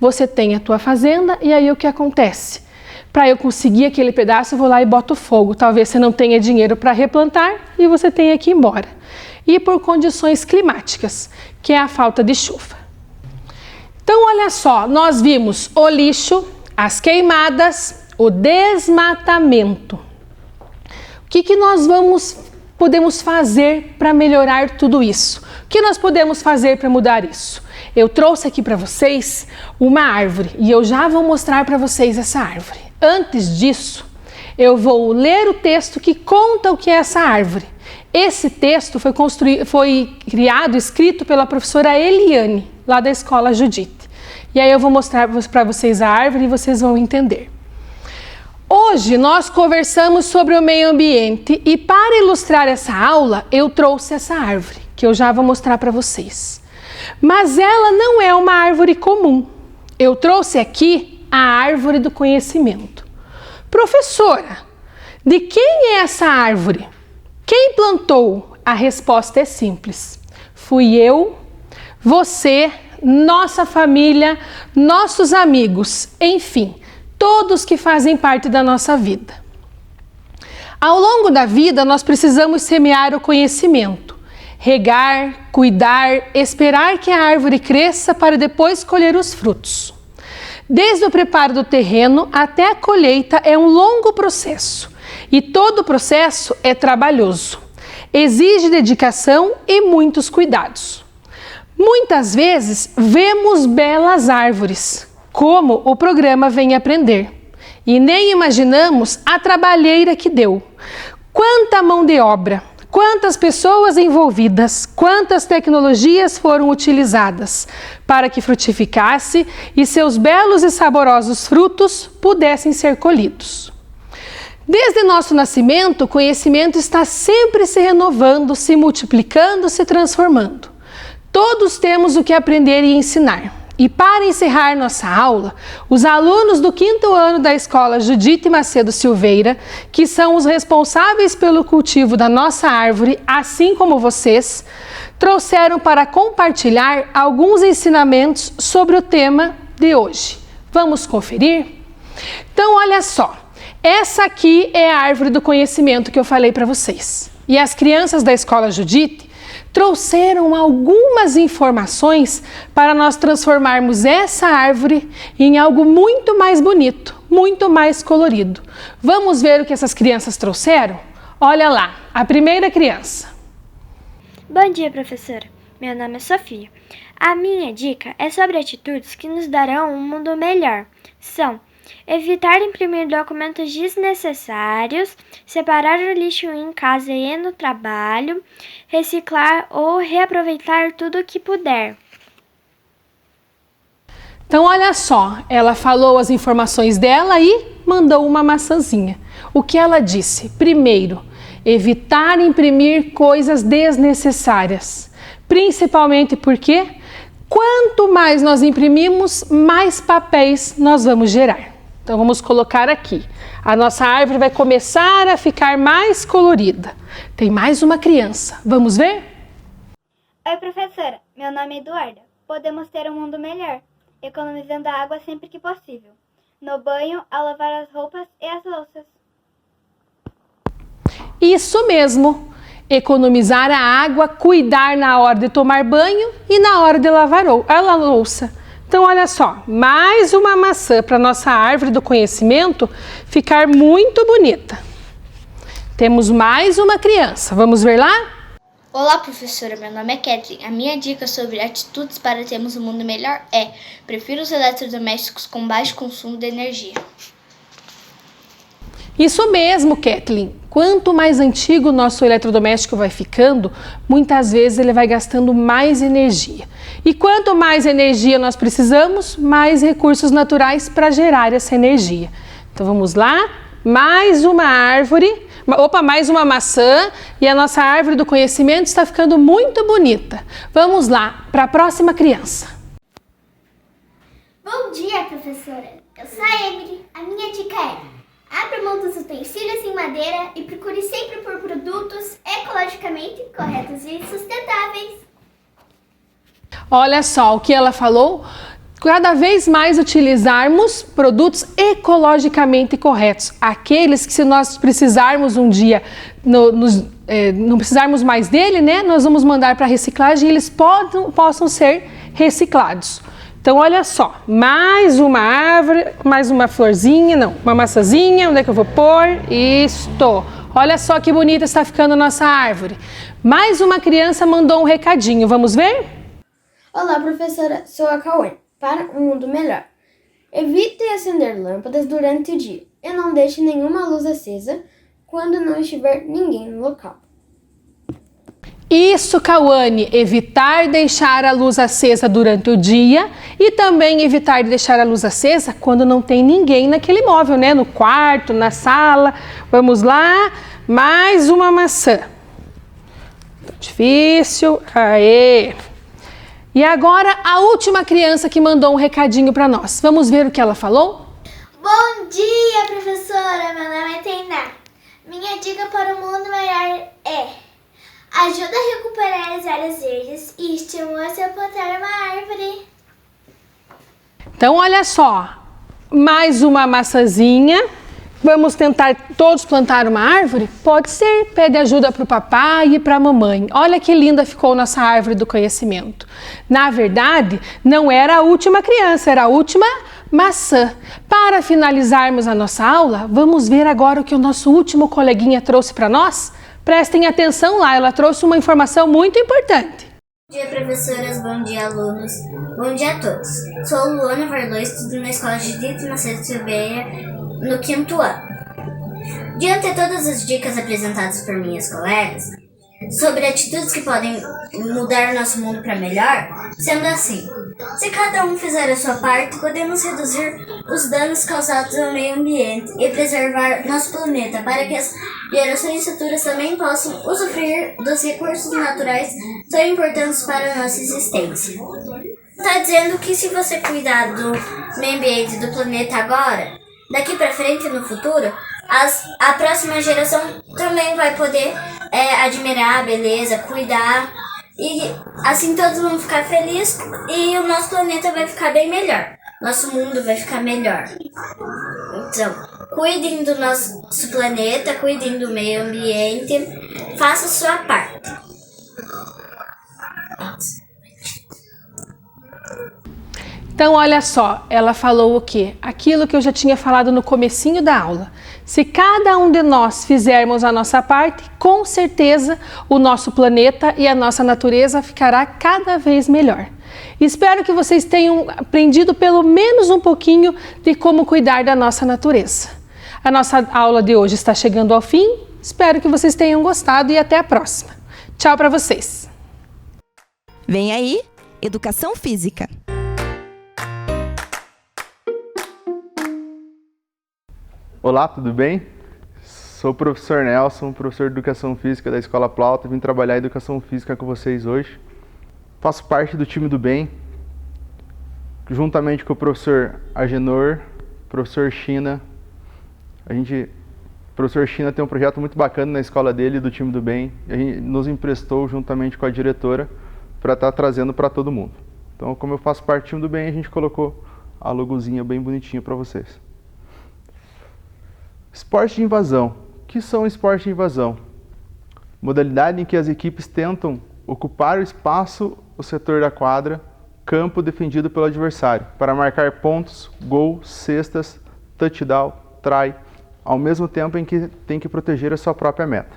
você tem a tua fazenda, e aí o que acontece? Para eu conseguir aquele pedaço, eu vou lá e boto fogo. Talvez você não tenha dinheiro para replantar e você tenha que ir embora. E por condições climáticas, que é a falta de chuva. Então olha só, nós vimos o lixo, as queimadas, o desmatamento. O que nós podemos fazer para melhorar tudo isso? O que nós podemos fazer para mudar isso? Eu trouxe aqui para vocês uma árvore e eu já vou mostrar para vocês essa árvore. Antes disso, eu vou ler o texto que conta o que é essa árvore. Esse texto foi criado, escrito pela professora Eliane, lá da Escola Judite. E aí eu vou mostrar para vocês a árvore e vocês vão entender. Hoje nós conversamos sobre o meio ambiente e para ilustrar essa aula eu trouxe essa árvore, que eu já vou mostrar para vocês. Mas ela não é uma árvore comum. Eu trouxe aqui a árvore do conhecimento. Professora, de quem é essa árvore? Quem plantou? A resposta é simples. Fui eu, você, nossa família, nossos amigos, enfim, todos que fazem parte da nossa vida. Ao longo da vida, nós precisamos semear o conhecimento, regar, cuidar, esperar que a árvore cresça para depois colher os frutos. Desde o preparo do terreno até a colheita é um longo processo e todo o processo é trabalhoso. Exige dedicação e muitos cuidados. Muitas vezes vemos belas árvores, como o programa Vem Aprender, e nem imaginamos a trabalheira que deu. Quanta mão de obra, quantas pessoas envolvidas, quantas tecnologias foram utilizadas para que frutificasse e seus belos e saborosos frutos pudessem ser colhidos. Desde nosso nascimento, o conhecimento está sempre se renovando, se multiplicando, se transformando. Todos temos o que aprender e ensinar. E para encerrar nossa aula, os alunos do 5º ano da Escola Judite Macedo Silveira, que são os responsáveis pelo cultivo da nossa árvore, assim como vocês, trouxeram para compartilhar alguns ensinamentos sobre o tema de hoje. Vamos conferir? Então, olha só. Essa aqui é a árvore do conhecimento que eu falei para vocês. E as crianças da Escola Judite trouxeram algumas informações para nós transformarmos essa árvore em algo muito mais bonito, muito mais colorido. Vamos ver o que essas crianças trouxeram? Olha lá, a primeira criança. Bom dia, professora. Meu nome é Sofia. A minha dica é sobre atitudes que nos darão um mundo melhor. São evitar imprimir documentos desnecessários, separar o lixo em casa e no trabalho, reciclar ou reaproveitar tudo o que puder. Então, olha só, ela falou as informações dela e mandou uma maçãzinha. O que ela disse? Primeiro, evitar imprimir coisas desnecessárias, principalmente porque quanto mais nós imprimimos, mais papéis nós vamos gerar. Então, vamos colocar aqui. A nossa árvore vai começar a ficar mais colorida. Tem mais uma criança. Vamos ver? Oi, professora. Meu nome é Eduarda. Podemos ter um mundo melhor, economizando a água sempre que possível. No banho, ao lavar as roupas e as louças. Isso mesmo. Economizar a água, cuidar na hora de tomar banho e na hora de lavar a louça. Então, olha só, mais uma maçã para nossa árvore do conhecimento ficar muito bonita. Temos mais uma criança. Vamos ver lá? Olá, professora. Meu nome é Kathleen. A minha dica sobre atitudes para termos um mundo melhor é: prefiro os eletrodomésticos com baixo consumo de energia. Isso mesmo, Kathleen. Quanto mais antigo o nosso eletrodoméstico vai ficando, muitas vezes ele vai gastando mais energia. E quanto mais energia nós precisamos, mais recursos naturais para gerar essa energia. Então vamos lá, mais uma árvore, mais uma maçã, e a nossa árvore do conhecimento está ficando muito bonita. Vamos lá para a próxima criança. Bom dia, professora. Eu sou a Emily. A minha dica é: abra mão dos utensílios em madeira e procure sempre por produtos ecologicamente corretos e sustentáveis. Olha só o que ela falou. Cada vez mais utilizarmos produtos ecologicamente corretos. Aqueles que, se nós precisarmos um dia, não precisarmos mais dele, né? Nós vamos mandar para reciclagem e eles possam ser reciclados. Então, olha só, mais uma árvore, mais uma florzinha, não, uma maçãzinha, onde é que eu vou pôr? Isto! Olha só que bonita está ficando a nossa árvore. Mais uma criança mandou um recadinho, vamos ver? Olá, professora, sou a Cauê. Para um mundo melhor, evite acender lâmpadas durante o dia e não deixe nenhuma luz acesa quando não estiver ninguém no local. Isso, Cauane, evitar deixar a luz acesa durante o dia e também evitar deixar a luz acesa quando não tem ninguém naquele imóvel, né? No quarto, na sala. Vamos lá, mais uma maçã. Difícil, aê! E agora a última criança que mandou um recadinho para nós. Vamos ver o que ela falou? Bom dia, professora! Meu nome é Tainá. Minha dica para um mundo melhor é: ajuda a recuperar as áreas verdes e estimula-se a plantar uma árvore. Então, olha só, mais uma maçãzinha. Vamos tentar todos plantar uma árvore? Pode ser, pede ajuda para o papai e para a mamãe. Olha que linda ficou nossa árvore do conhecimento. Na verdade, não era a última criança, era a última maçã. Para finalizarmos a nossa aula, vamos ver agora o que o nosso último coleguinha trouxe para nós? Prestem atenção lá, ela trouxe uma informação muito importante. Bom dia, professoras, bom dia, alunos, bom dia a todos. Sou Luana Varlô, estudo na Escola Judite Macedo Silveira, no 5º ano. Diante de todas as dicas apresentadas por minhas colegas sobre atitudes que podem mudar o nosso mundo para melhor, sendo assim, se cada um fizer a sua parte, podemos reduzir os danos causados ao meio ambiente e preservar nosso planeta para que as gerações futuras também possam usufruir dos recursos naturais tão importantes para a nossa existência. Está dizendo que se você cuidar do meio ambiente e do planeta agora, daqui para frente, no futuro, a próxima geração também vai poder admirar a beleza, cuidar, e assim todos vão ficar felizes e o nosso planeta vai ficar bem melhor. Nosso mundo vai ficar melhor. Então, cuidem do nosso planeta, cuidem do meio ambiente, façam a sua parte. Então, olha só, ela falou o quê? Aquilo que eu já tinha falado no comecinho da aula. Se cada um de nós fizermos a nossa parte, com certeza o nosso planeta e a nossa natureza ficará cada vez melhor. Espero que vocês tenham aprendido pelo menos um pouquinho de como cuidar da nossa natureza. A nossa aula de hoje está chegando ao fim. Espero que vocês tenham gostado e até a próxima. Tchau para vocês. Vem aí, Educação Física. Olá, tudo bem? Sou o professor Nelson, professor de Educação Física da Escola Plauta. Vim trabalhar Educação Física com vocês hoje. Faço parte do time do bem, juntamente com o professor Agenor, professor China. O professor China tem um projeto muito bacana na escola dele, do time do bem. E a gente nos emprestou, juntamente com a diretora, para estar trazendo para todo mundo. Então, como eu faço parte do time do bem, a gente colocou a logozinha bem bonitinha para vocês. Esporte de invasão. O que são esportes de invasão? Modalidade em que as equipes tentam ocupar o espaço, o setor da quadra, campo defendido pelo adversário, para marcar pontos, gol, cestas, touchdown, try, ao mesmo tempo em que tem que proteger a sua própria meta.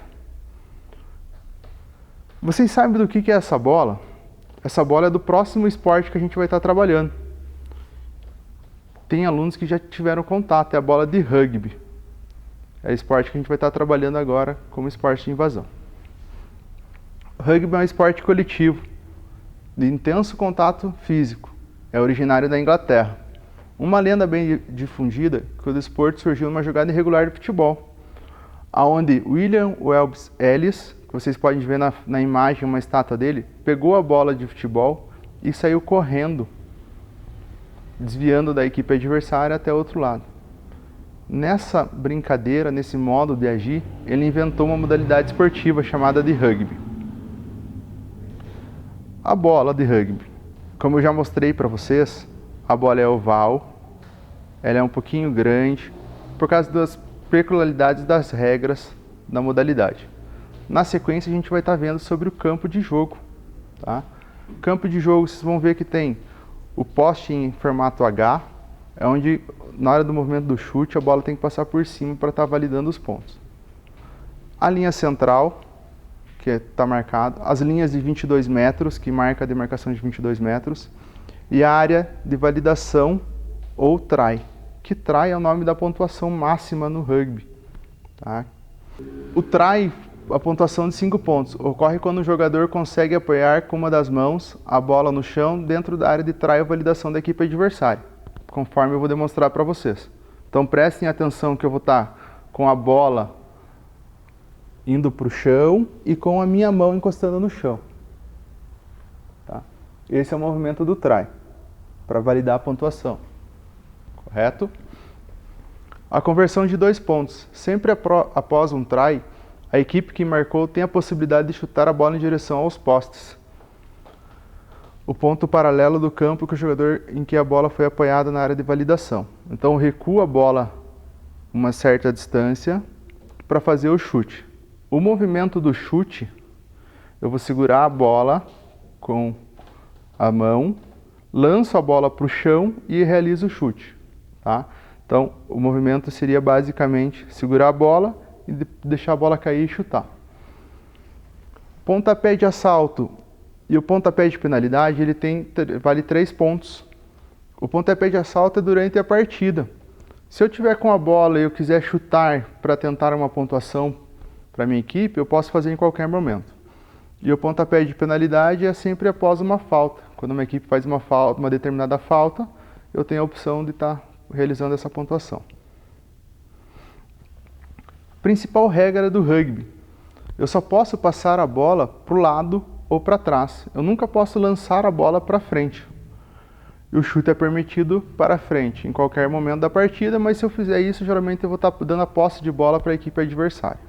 Vocês sabem do que é essa bola? Essa bola é do próximo esporte que a gente vai estar trabalhando. Tem alunos que já tiveram contato, é a bola de rugby. É o esporte que a gente vai estar trabalhando agora como esporte de invasão. O rugby é um esporte coletivo, de intenso contato físico. É originário da Inglaterra. Uma lenda bem difundida é que o desporto surgiu numa jogada irregular de futebol, onde William Wells Ellis, que vocês podem ver na imagem uma estátua dele, pegou a bola de futebol e saiu correndo, desviando da equipe adversária até o outro lado. Nessa brincadeira, nesse modo de agir, ele inventou uma modalidade esportiva chamada de rugby. A bola de rugby, como eu já mostrei para vocês, a bola é oval, ela é um pouquinho grande, por causa das peculiaridades das regras da modalidade. Na sequência, a gente vai estar vendo sobre o campo de jogo. Tá? O campo de jogo, vocês vão ver que tem o poste em formato H, é onde, na hora do movimento do chute, a bola tem que passar por cima para estar validando os pontos. A linha central, que está marcada, as linhas de 22 metros, que marca a demarcação de 22 metros, e a área de validação, ou try, que try é o nome da pontuação máxima no rugby. Tá? O try, a pontuação de 5 pontos, ocorre quando o jogador consegue apoiar com uma das mãos a bola no chão dentro da área de try ou validação da equipe adversária, conforme eu vou demonstrar para vocês. Então prestem atenção que eu vou estar com a bola indo para o chão e com a minha mão encostando no chão. Tá? esse é o movimento do try, para validar a pontuação. Correto? A conversão de 2 pontos. Sempre após um try, a equipe que marcou tem a possibilidade de chutar a bola em direção aos postes. O ponto paralelo do campo que o jogador em que a bola foi apoiada na área de validação. Então recua a bola uma certa distância para fazer o chute. O movimento do chute, eu vou segurar a bola com a mão, lanço a bola para o chão e realizo o chute. Tá? Então o movimento seria basicamente segurar a bola e deixar a bola cair e chutar. Pontapé de assalto e o pontapé de penalidade, ele vale 3 pontos. O pontapé de assalto é durante a partida. Se eu tiver com a bola e eu quiser chutar para tentar uma pontuação para minha equipe, eu posso fazer em qualquer momento. E o pontapé de penalidade é sempre após uma falta. Quando uma equipe faz uma determinada falta, eu tenho a opção de estar realizando essa pontuação. Principal regra do rugby. Eu só posso passar a bola para o lado ou para trás. Eu nunca posso lançar a bola para frente. E o chute é permitido para frente em qualquer momento da partida, mas se eu fizer isso, geralmente eu vou estar dando a posse de bola para a equipe adversária.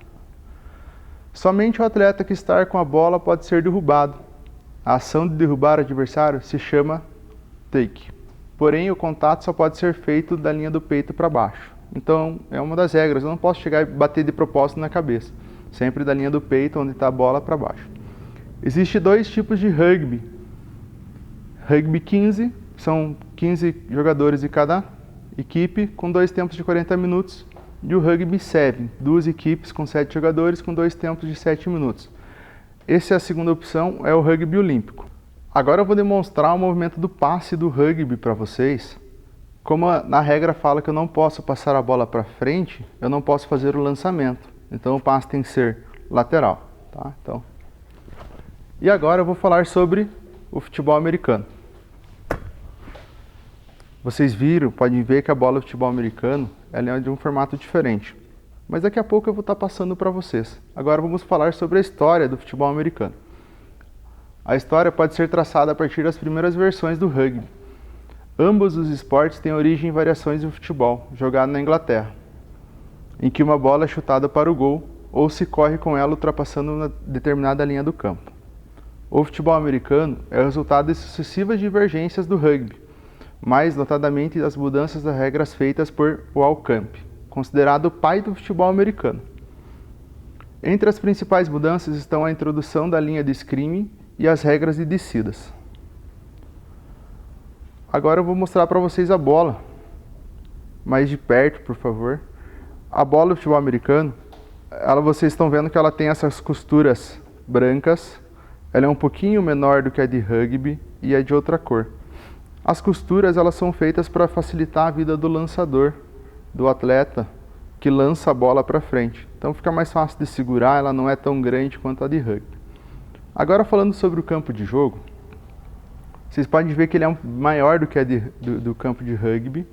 Somente o atleta que está com a bola pode ser derrubado. A ação de derrubar o adversário se chama take. Porém, o contato só pode ser feito da linha do peito para baixo. Então, é uma das regras. Eu não posso chegar e bater de propósito na cabeça. Sempre da linha do peito, onde está a bola, para baixo. Existem 2 tipos de rugby. Rugby 15, são 15 jogadores de cada equipe, com 2 tempos de 40 minutos. E o Rugby 7, 2 equipes com 7 jogadores, com 2 tempos de 7 minutos. Essa é a segunda opção, é o Rugby Olímpico. Agora eu vou demonstrar o movimento do passe do rugby para vocês. Como na regra fala que eu não posso passar a bola para frente, eu não posso fazer o lançamento. Então o passe tem que ser lateral. Tá? Então. E agora eu vou falar sobre o futebol americano. Vocês podem ver que a bola do futebol americano ela é de um formato diferente. Mas daqui a pouco eu vou estar passando para vocês. Agora vamos falar sobre a história do futebol americano. A história pode ser traçada a partir das primeiras versões do rugby. Ambos os esportes têm origem em variações do futebol, jogado na Inglaterra, em que uma bola é chutada para o gol ou se corre com ela ultrapassando uma determinada linha do campo. O futebol americano é o resultado de sucessivas divergências do rugby, mais notadamente das mudanças das regras feitas por Wal Camp, considerado o pai do futebol americano. Entre as principais mudanças estão a introdução da linha de screaming e as regras de descidas. Agora eu vou mostrar para vocês a bola, mais de perto, por favor. A bola do futebol americano, vocês estão vendo que ela tem essas costuras brancas, ela é um pouquinho menor do que a de rugby e é de outra cor. As costuras elas são feitas para facilitar a vida do lançador, do atleta que lança a bola para frente. Então fica mais fácil de segurar, ela não é tão grande quanto a de rugby. Agora falando sobre o campo de jogo, vocês podem ver que ele é maior do que a do campo de rugby.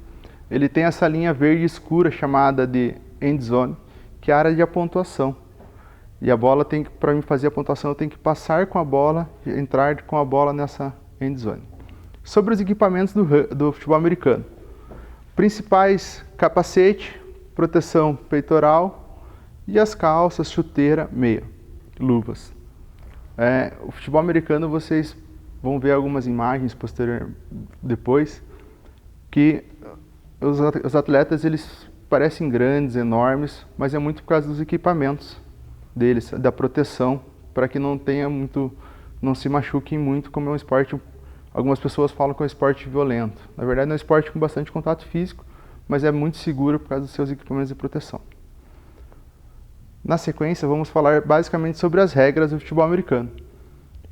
Ele tem essa linha verde escura chamada de end zone, que é a área de pontuação. E a bola para mim fazer a pontuação, eu tenho que passar com a bola, entrar com a bola nessa end zone. Sobre os equipamentos do futebol americano. Principais: capacete, proteção peitoral e as calças, chuteira, meia, luvas. O futebol americano, vocês vão ver algumas imagens depois, que os atletas eles parecem grandes, enormes, mas é muito por causa dos equipamentos deles, da proteção, para que não se machuquem muito, como é um esporte. Algumas pessoas falam que é um esporte violento. Na verdade, é um esporte com bastante contato físico, mas é muito seguro por causa dos seus equipamentos de proteção. Na sequência, vamos falar basicamente sobre as regras do futebol americano.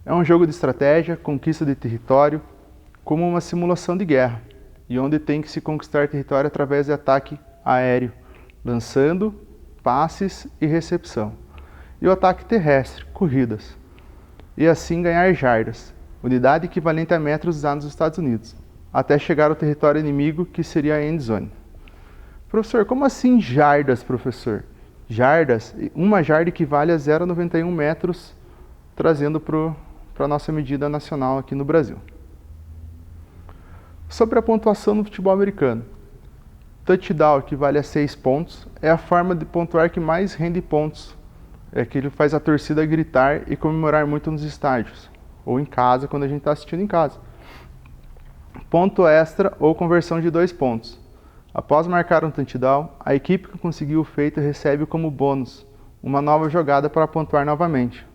É um jogo de estratégia, conquista de território, como uma simulação de guerra, e onde tem que se conquistar território através de ataque aéreo, lançando, passes e recepção. E o ataque terrestre, corridas. E assim ganhar jardas, unidade equivalente a metros usados nos Estados Unidos, até chegar ao território inimigo, que seria a end zone. Professor, como assim jardas, professor? Jardas, uma jarda equivale a 0,91 metros, trazendo para a nossa medida nacional aqui no Brasil. Sobre a pontuação no futebol americano. Touchdown, que vale a 6 pontos, é a forma de pontuar que mais rende pontos. É que ele faz a torcida gritar e comemorar muito nos estádios. Ou em casa, quando a gente está assistindo em casa. Ponto extra ou conversão de 2 pontos. Após marcar um touchdown, a equipe que conseguiu o feito recebe como bônus uma nova jogada para pontuar novamente.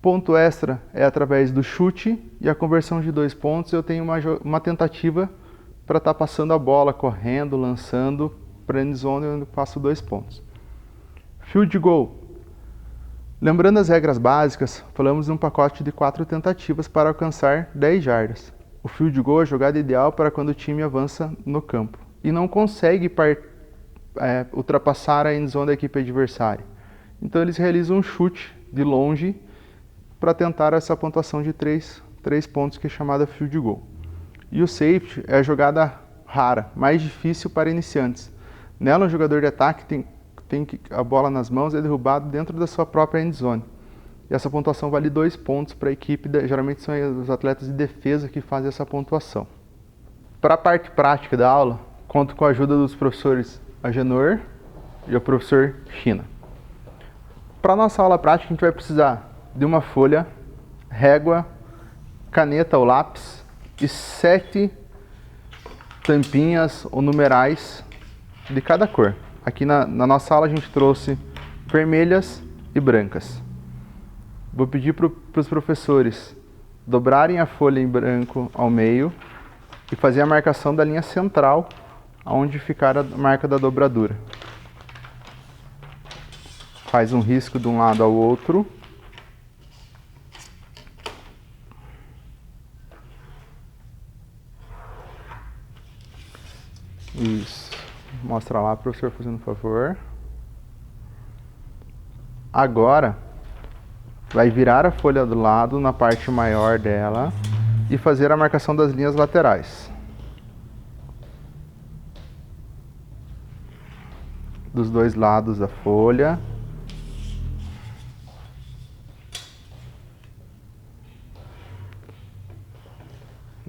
Ponto extra é através do chute e a conversão de 2 pontos eu tenho uma tentativa para estar passando a bola, correndo, lançando para a endzone onde eu passo 2 pontos. Field goal. Lembrando as regras básicas, falamos de um pacote de 4 tentativas para alcançar 10 jardas. O field goal é a jogada ideal para quando o time avança no campo e não consegue ultrapassar a endzone da equipe adversária. Então eles realizam um chute de longe para tentar essa pontuação de 3 pontos, que é chamada field goal. E o safety é a jogada rara, mais difícil para iniciantes. Nela, o jogador de ataque tem a bola nas mãos e é derrubado dentro da sua própria endzone. E essa pontuação vale 2 pontos para a equipe, geralmente são os atletas de defesa que fazem essa pontuação. Para a parte prática da aula, conto com a ajuda dos professores Agenor e o professor China. Para a nossa aula prática, a gente vai precisar de uma folha, régua, caneta ou lápis e 7 tampinhas ou numerais de cada cor. Aqui na nossa aula a gente trouxe vermelhas e brancas. Vou pedir para os professores dobrarem a folha em branco ao meio e fazer a marcação da linha central, onde ficar a marca da dobradura. Faz um risco de um lado ao outro. Isso. Mostra lá, professor, fazendo um favor. Agora, vai virar a folha do lado na parte maior dela e fazer a marcação das linhas laterais. Dos 2 lados da folha.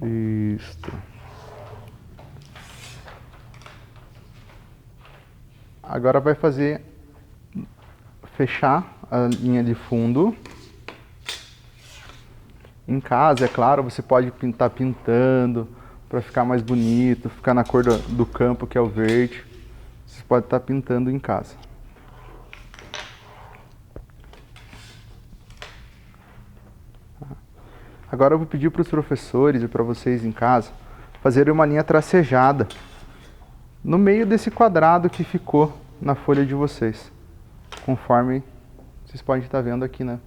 Isto. Agora vai fechar a linha de fundo. Em casa, é claro, você pode estar pintando para ficar mais bonito, ficar na cor do campo, que é o verde. Você pode estar pintando em casa. Agora eu vou pedir para os professores e para vocês em casa fazerem uma linha tracejada no meio desse quadrado que ficou na folha de vocês, conforme vocês podem estar vendo aqui, né?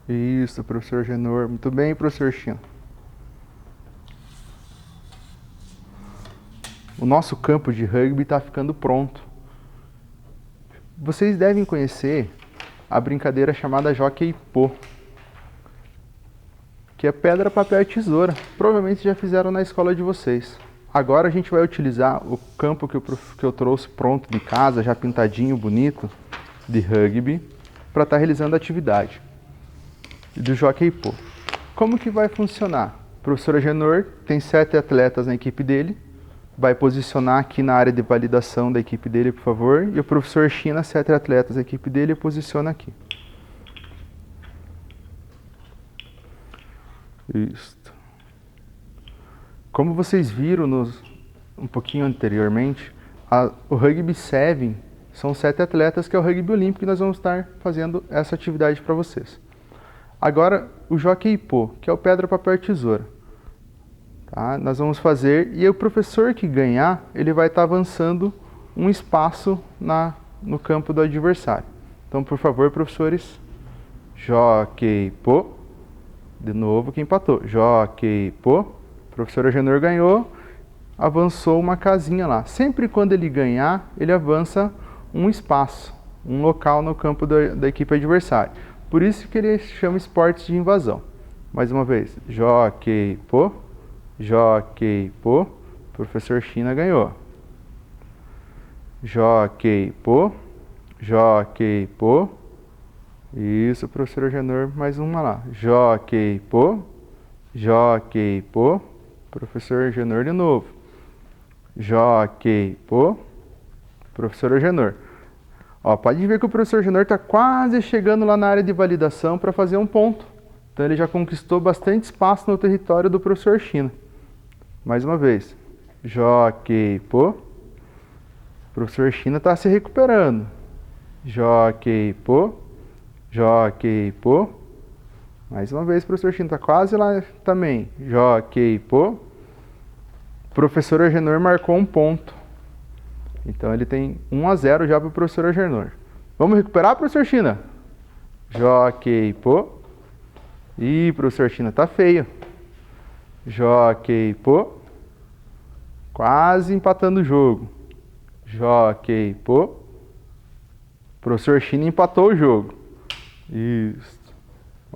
Isso, professor Genor. Muito bem, professor Chino. O nosso campo de rugby está ficando pronto. Vocês devem conhecer a brincadeira chamada jockey pô, que é pedra, papel e tesoura. Provavelmente já fizeram na escola de vocês. Agora a gente vai utilizar o campo que eu trouxe pronto de casa, já pintadinho, bonito, de rugby, para estar realizando a atividade do jockey pô. Como que vai funcionar? O professor Agenor tem 7 atletas na equipe dele, vai posicionar aqui na área de validação da equipe dele, por favor, e o professor China, 7 atletas da equipe dele, posiciona aqui. Isso. Como vocês viram um pouquinho anteriormente, o Rugby 7 são 7 atletas, que é o Rugby Olímpico, e nós vamos estar fazendo essa atividade para vocês. Agora, o jockey pô, que é o pedra, papel e tesoura. Tá? Nós vamos fazer, e o professor que ganhar, ele vai estar avançando um espaço no campo do adversário. Então, por favor, professores, jockey pô. De novo, quem empatou? Jockey pô. O professor Agenor ganhou, avançou uma casinha lá. Sempre quando ele ganhar, ele avança um espaço, um local no campo da equipe adversária. Por isso que ele chama esportes de invasão. Mais uma vez, jockey pô. Jockey pô. Professor China ganhou. Jockey pô. Jockey pô. Isso, professor Agenor, mais uma lá. Jockey pô. Jockey, pô. Professor Agenor de novo. Jockey, pô. Professor Agenor. Ó, pode ver que o professor Agenor está quase chegando lá na área de validação para fazer um ponto. Então ele já conquistou bastante espaço no território do professor China. Mais uma vez. Jockey, pô. Professor China está se recuperando. Jockey, pô. Jockey, pô. Mais uma vez, professor China está quase lá também. Jockey, pô. Professor Agenor marcou um ponto. Então ele tem 1-0 já para o professor Agenor. Vamos recuperar, professor China? Jockey, pô. Ih, professor China, tá feio. Jockey, pô. Quase empatando o jogo. Jockey, pô. Professor China empatou o jogo. Isso.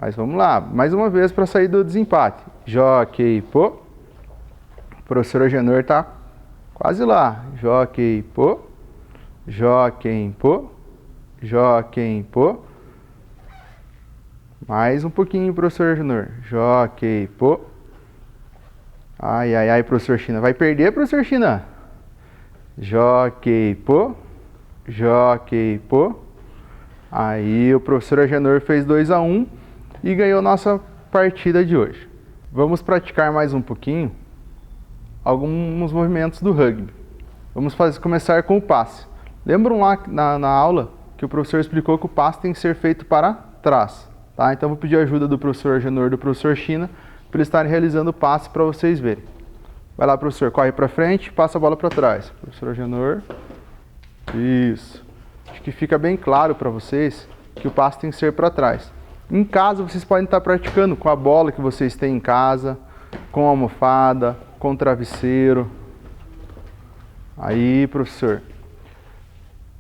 Mas vamos lá, mais uma vez para sair do desempate. Jockey, pô. Professor Agenor tá quase lá. Jockey, pô. Jockey, pô. Jockey, pô. Mais um pouquinho, professor Agenor. Jockey, pô. Ai, ai, ai, professor China. Vai perder, professor China? Jockey, pô. Jockey, pô. Aí o professor Agenor fez 2-1 e ganhou nossa partida de hoje. Vamos praticar mais um pouquinho alguns movimentos do rugby. Vamos começar com o passe. Lembram lá na aula que o professor explicou que o passe tem que ser feito para trás, tá? Então vou pedir a ajuda do professor Agenor e do professor China para eles estarem realizando o passe para vocês verem. Vai lá, professor, corre para frente, passa a bola para trás. Professor Agenor. Isso. Acho que fica bem claro para vocês que o passe tem que ser para trás. Em casa, vocês podem estar praticando com a bola que vocês têm em casa, com a almofada, com o travesseiro. Aí, professor.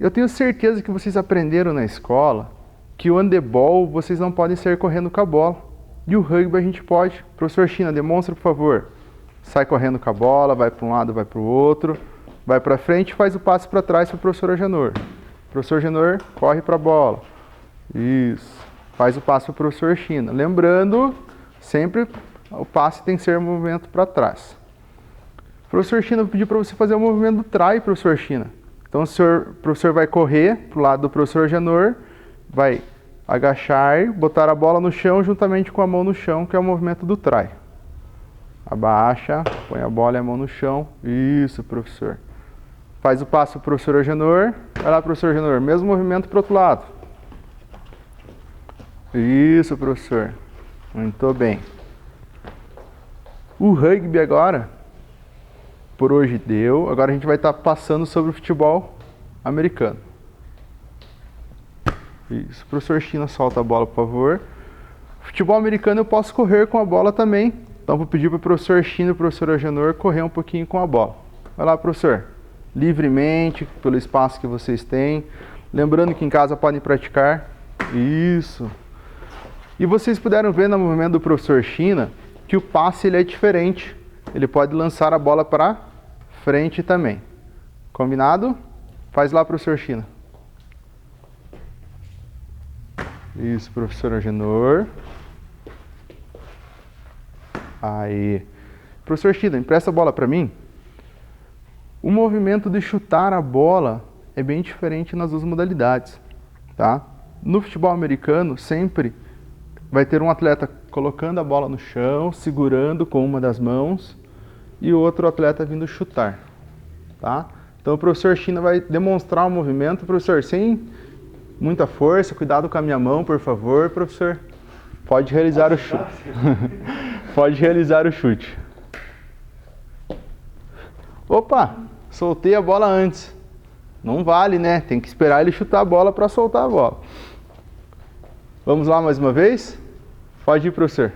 Eu tenho certeza que vocês aprenderam na escola que o handebol vocês não podem sair correndo com a bola. E o rugby a gente pode. Professor China, demonstra, por favor. Sai correndo com a bola, vai para um lado, vai para o outro. Vai para frente e faz o passe para trás para o professor Agenor. Professor Agenor, corre para a bola. Isso. Faz o passe para o professor China. Lembrando, sempre o passe tem que ser um movimento para trás. Professor China, eu pedi para você fazer o movimento do try, professor China. Então o professor vai correr para o lado do professor Agenor, vai agachar, botar a bola no chão juntamente com a mão no chão, que é o movimento do try. Abaixa, põe a bola e a mão no chão. Isso, professor. Faz o passo para o professor Agenor. Vai lá, professor Agenor. Mesmo movimento para o outro lado. Isso, professor. Muito bem. O rugby agora, por hoje deu. Agora a gente vai estar passando sobre o futebol americano. Isso. Professor China, solta a bola, por favor. Futebol americano eu posso correr com a bola também. Então vou pedir para o professor China e o professor Agenor correr um pouquinho com a bola. Vai lá, professor. Livremente, pelo espaço que vocês têm. Lembrando que em casa podem praticar. Isso. E vocês puderam ver no movimento do professor China que o passe ele é diferente. Ele pode lançar a bola para frente também. Combinado? Faz lá, professor China. Isso, professor Agenor. Aí. Professor China, empresta a bola para mim. O movimento de chutar a bola é bem diferente nas duas modalidades, tá? No futebol americano, sempre vai ter um atleta colocando a bola no chão, segurando com uma das mãos, e o outro atleta vindo chutar, tá? Então o professor China vai demonstrar o movimento. Professor, sem muita força, cuidado com a minha mão, por favor, professor. Pode realizar o chute. Pode realizar o chute. Opa, soltei a bola antes. Não vale, né? Tem que esperar ele chutar a bola para soltar a bola. Vamos lá mais uma vez? Pode ir, professor.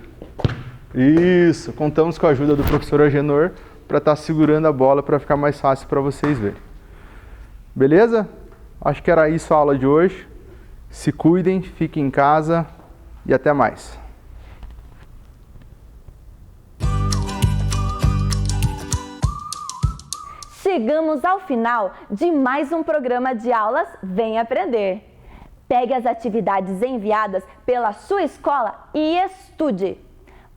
Isso, contamos com a ajuda do professor Agenor para estar segurando a bola para ficar mais fácil para vocês verem. Beleza? Acho que era isso a aula de hoje. Se cuidem, fiquem em casa e até mais. Chegamos ao final de mais um programa de aulas Vem Aprender. Pegue as atividades enviadas pela sua escola e estude.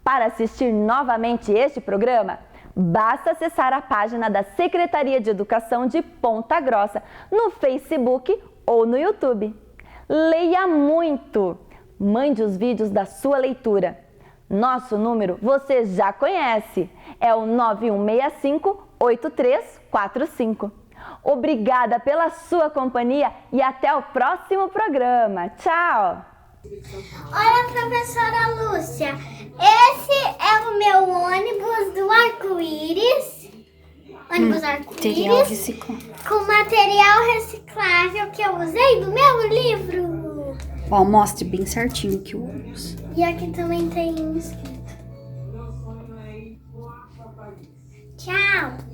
Para assistir novamente este programa, basta acessar a página da Secretaria de Educação de Ponta Grossa no Facebook ou no YouTube. Leia muito! Mande os vídeos da sua leitura. Nosso número você já conhece, é o 9165-8345. Obrigada pela sua companhia e até o próximo programa. Tchau! Olha, professora Lúcia, esse é o meu ônibus do arco-íris. Ônibus arco-íris com material reciclável que eu usei do meu livro. Ó, mostre bem certinho aqui o ônibus. E aqui também tem escrito. Tchau!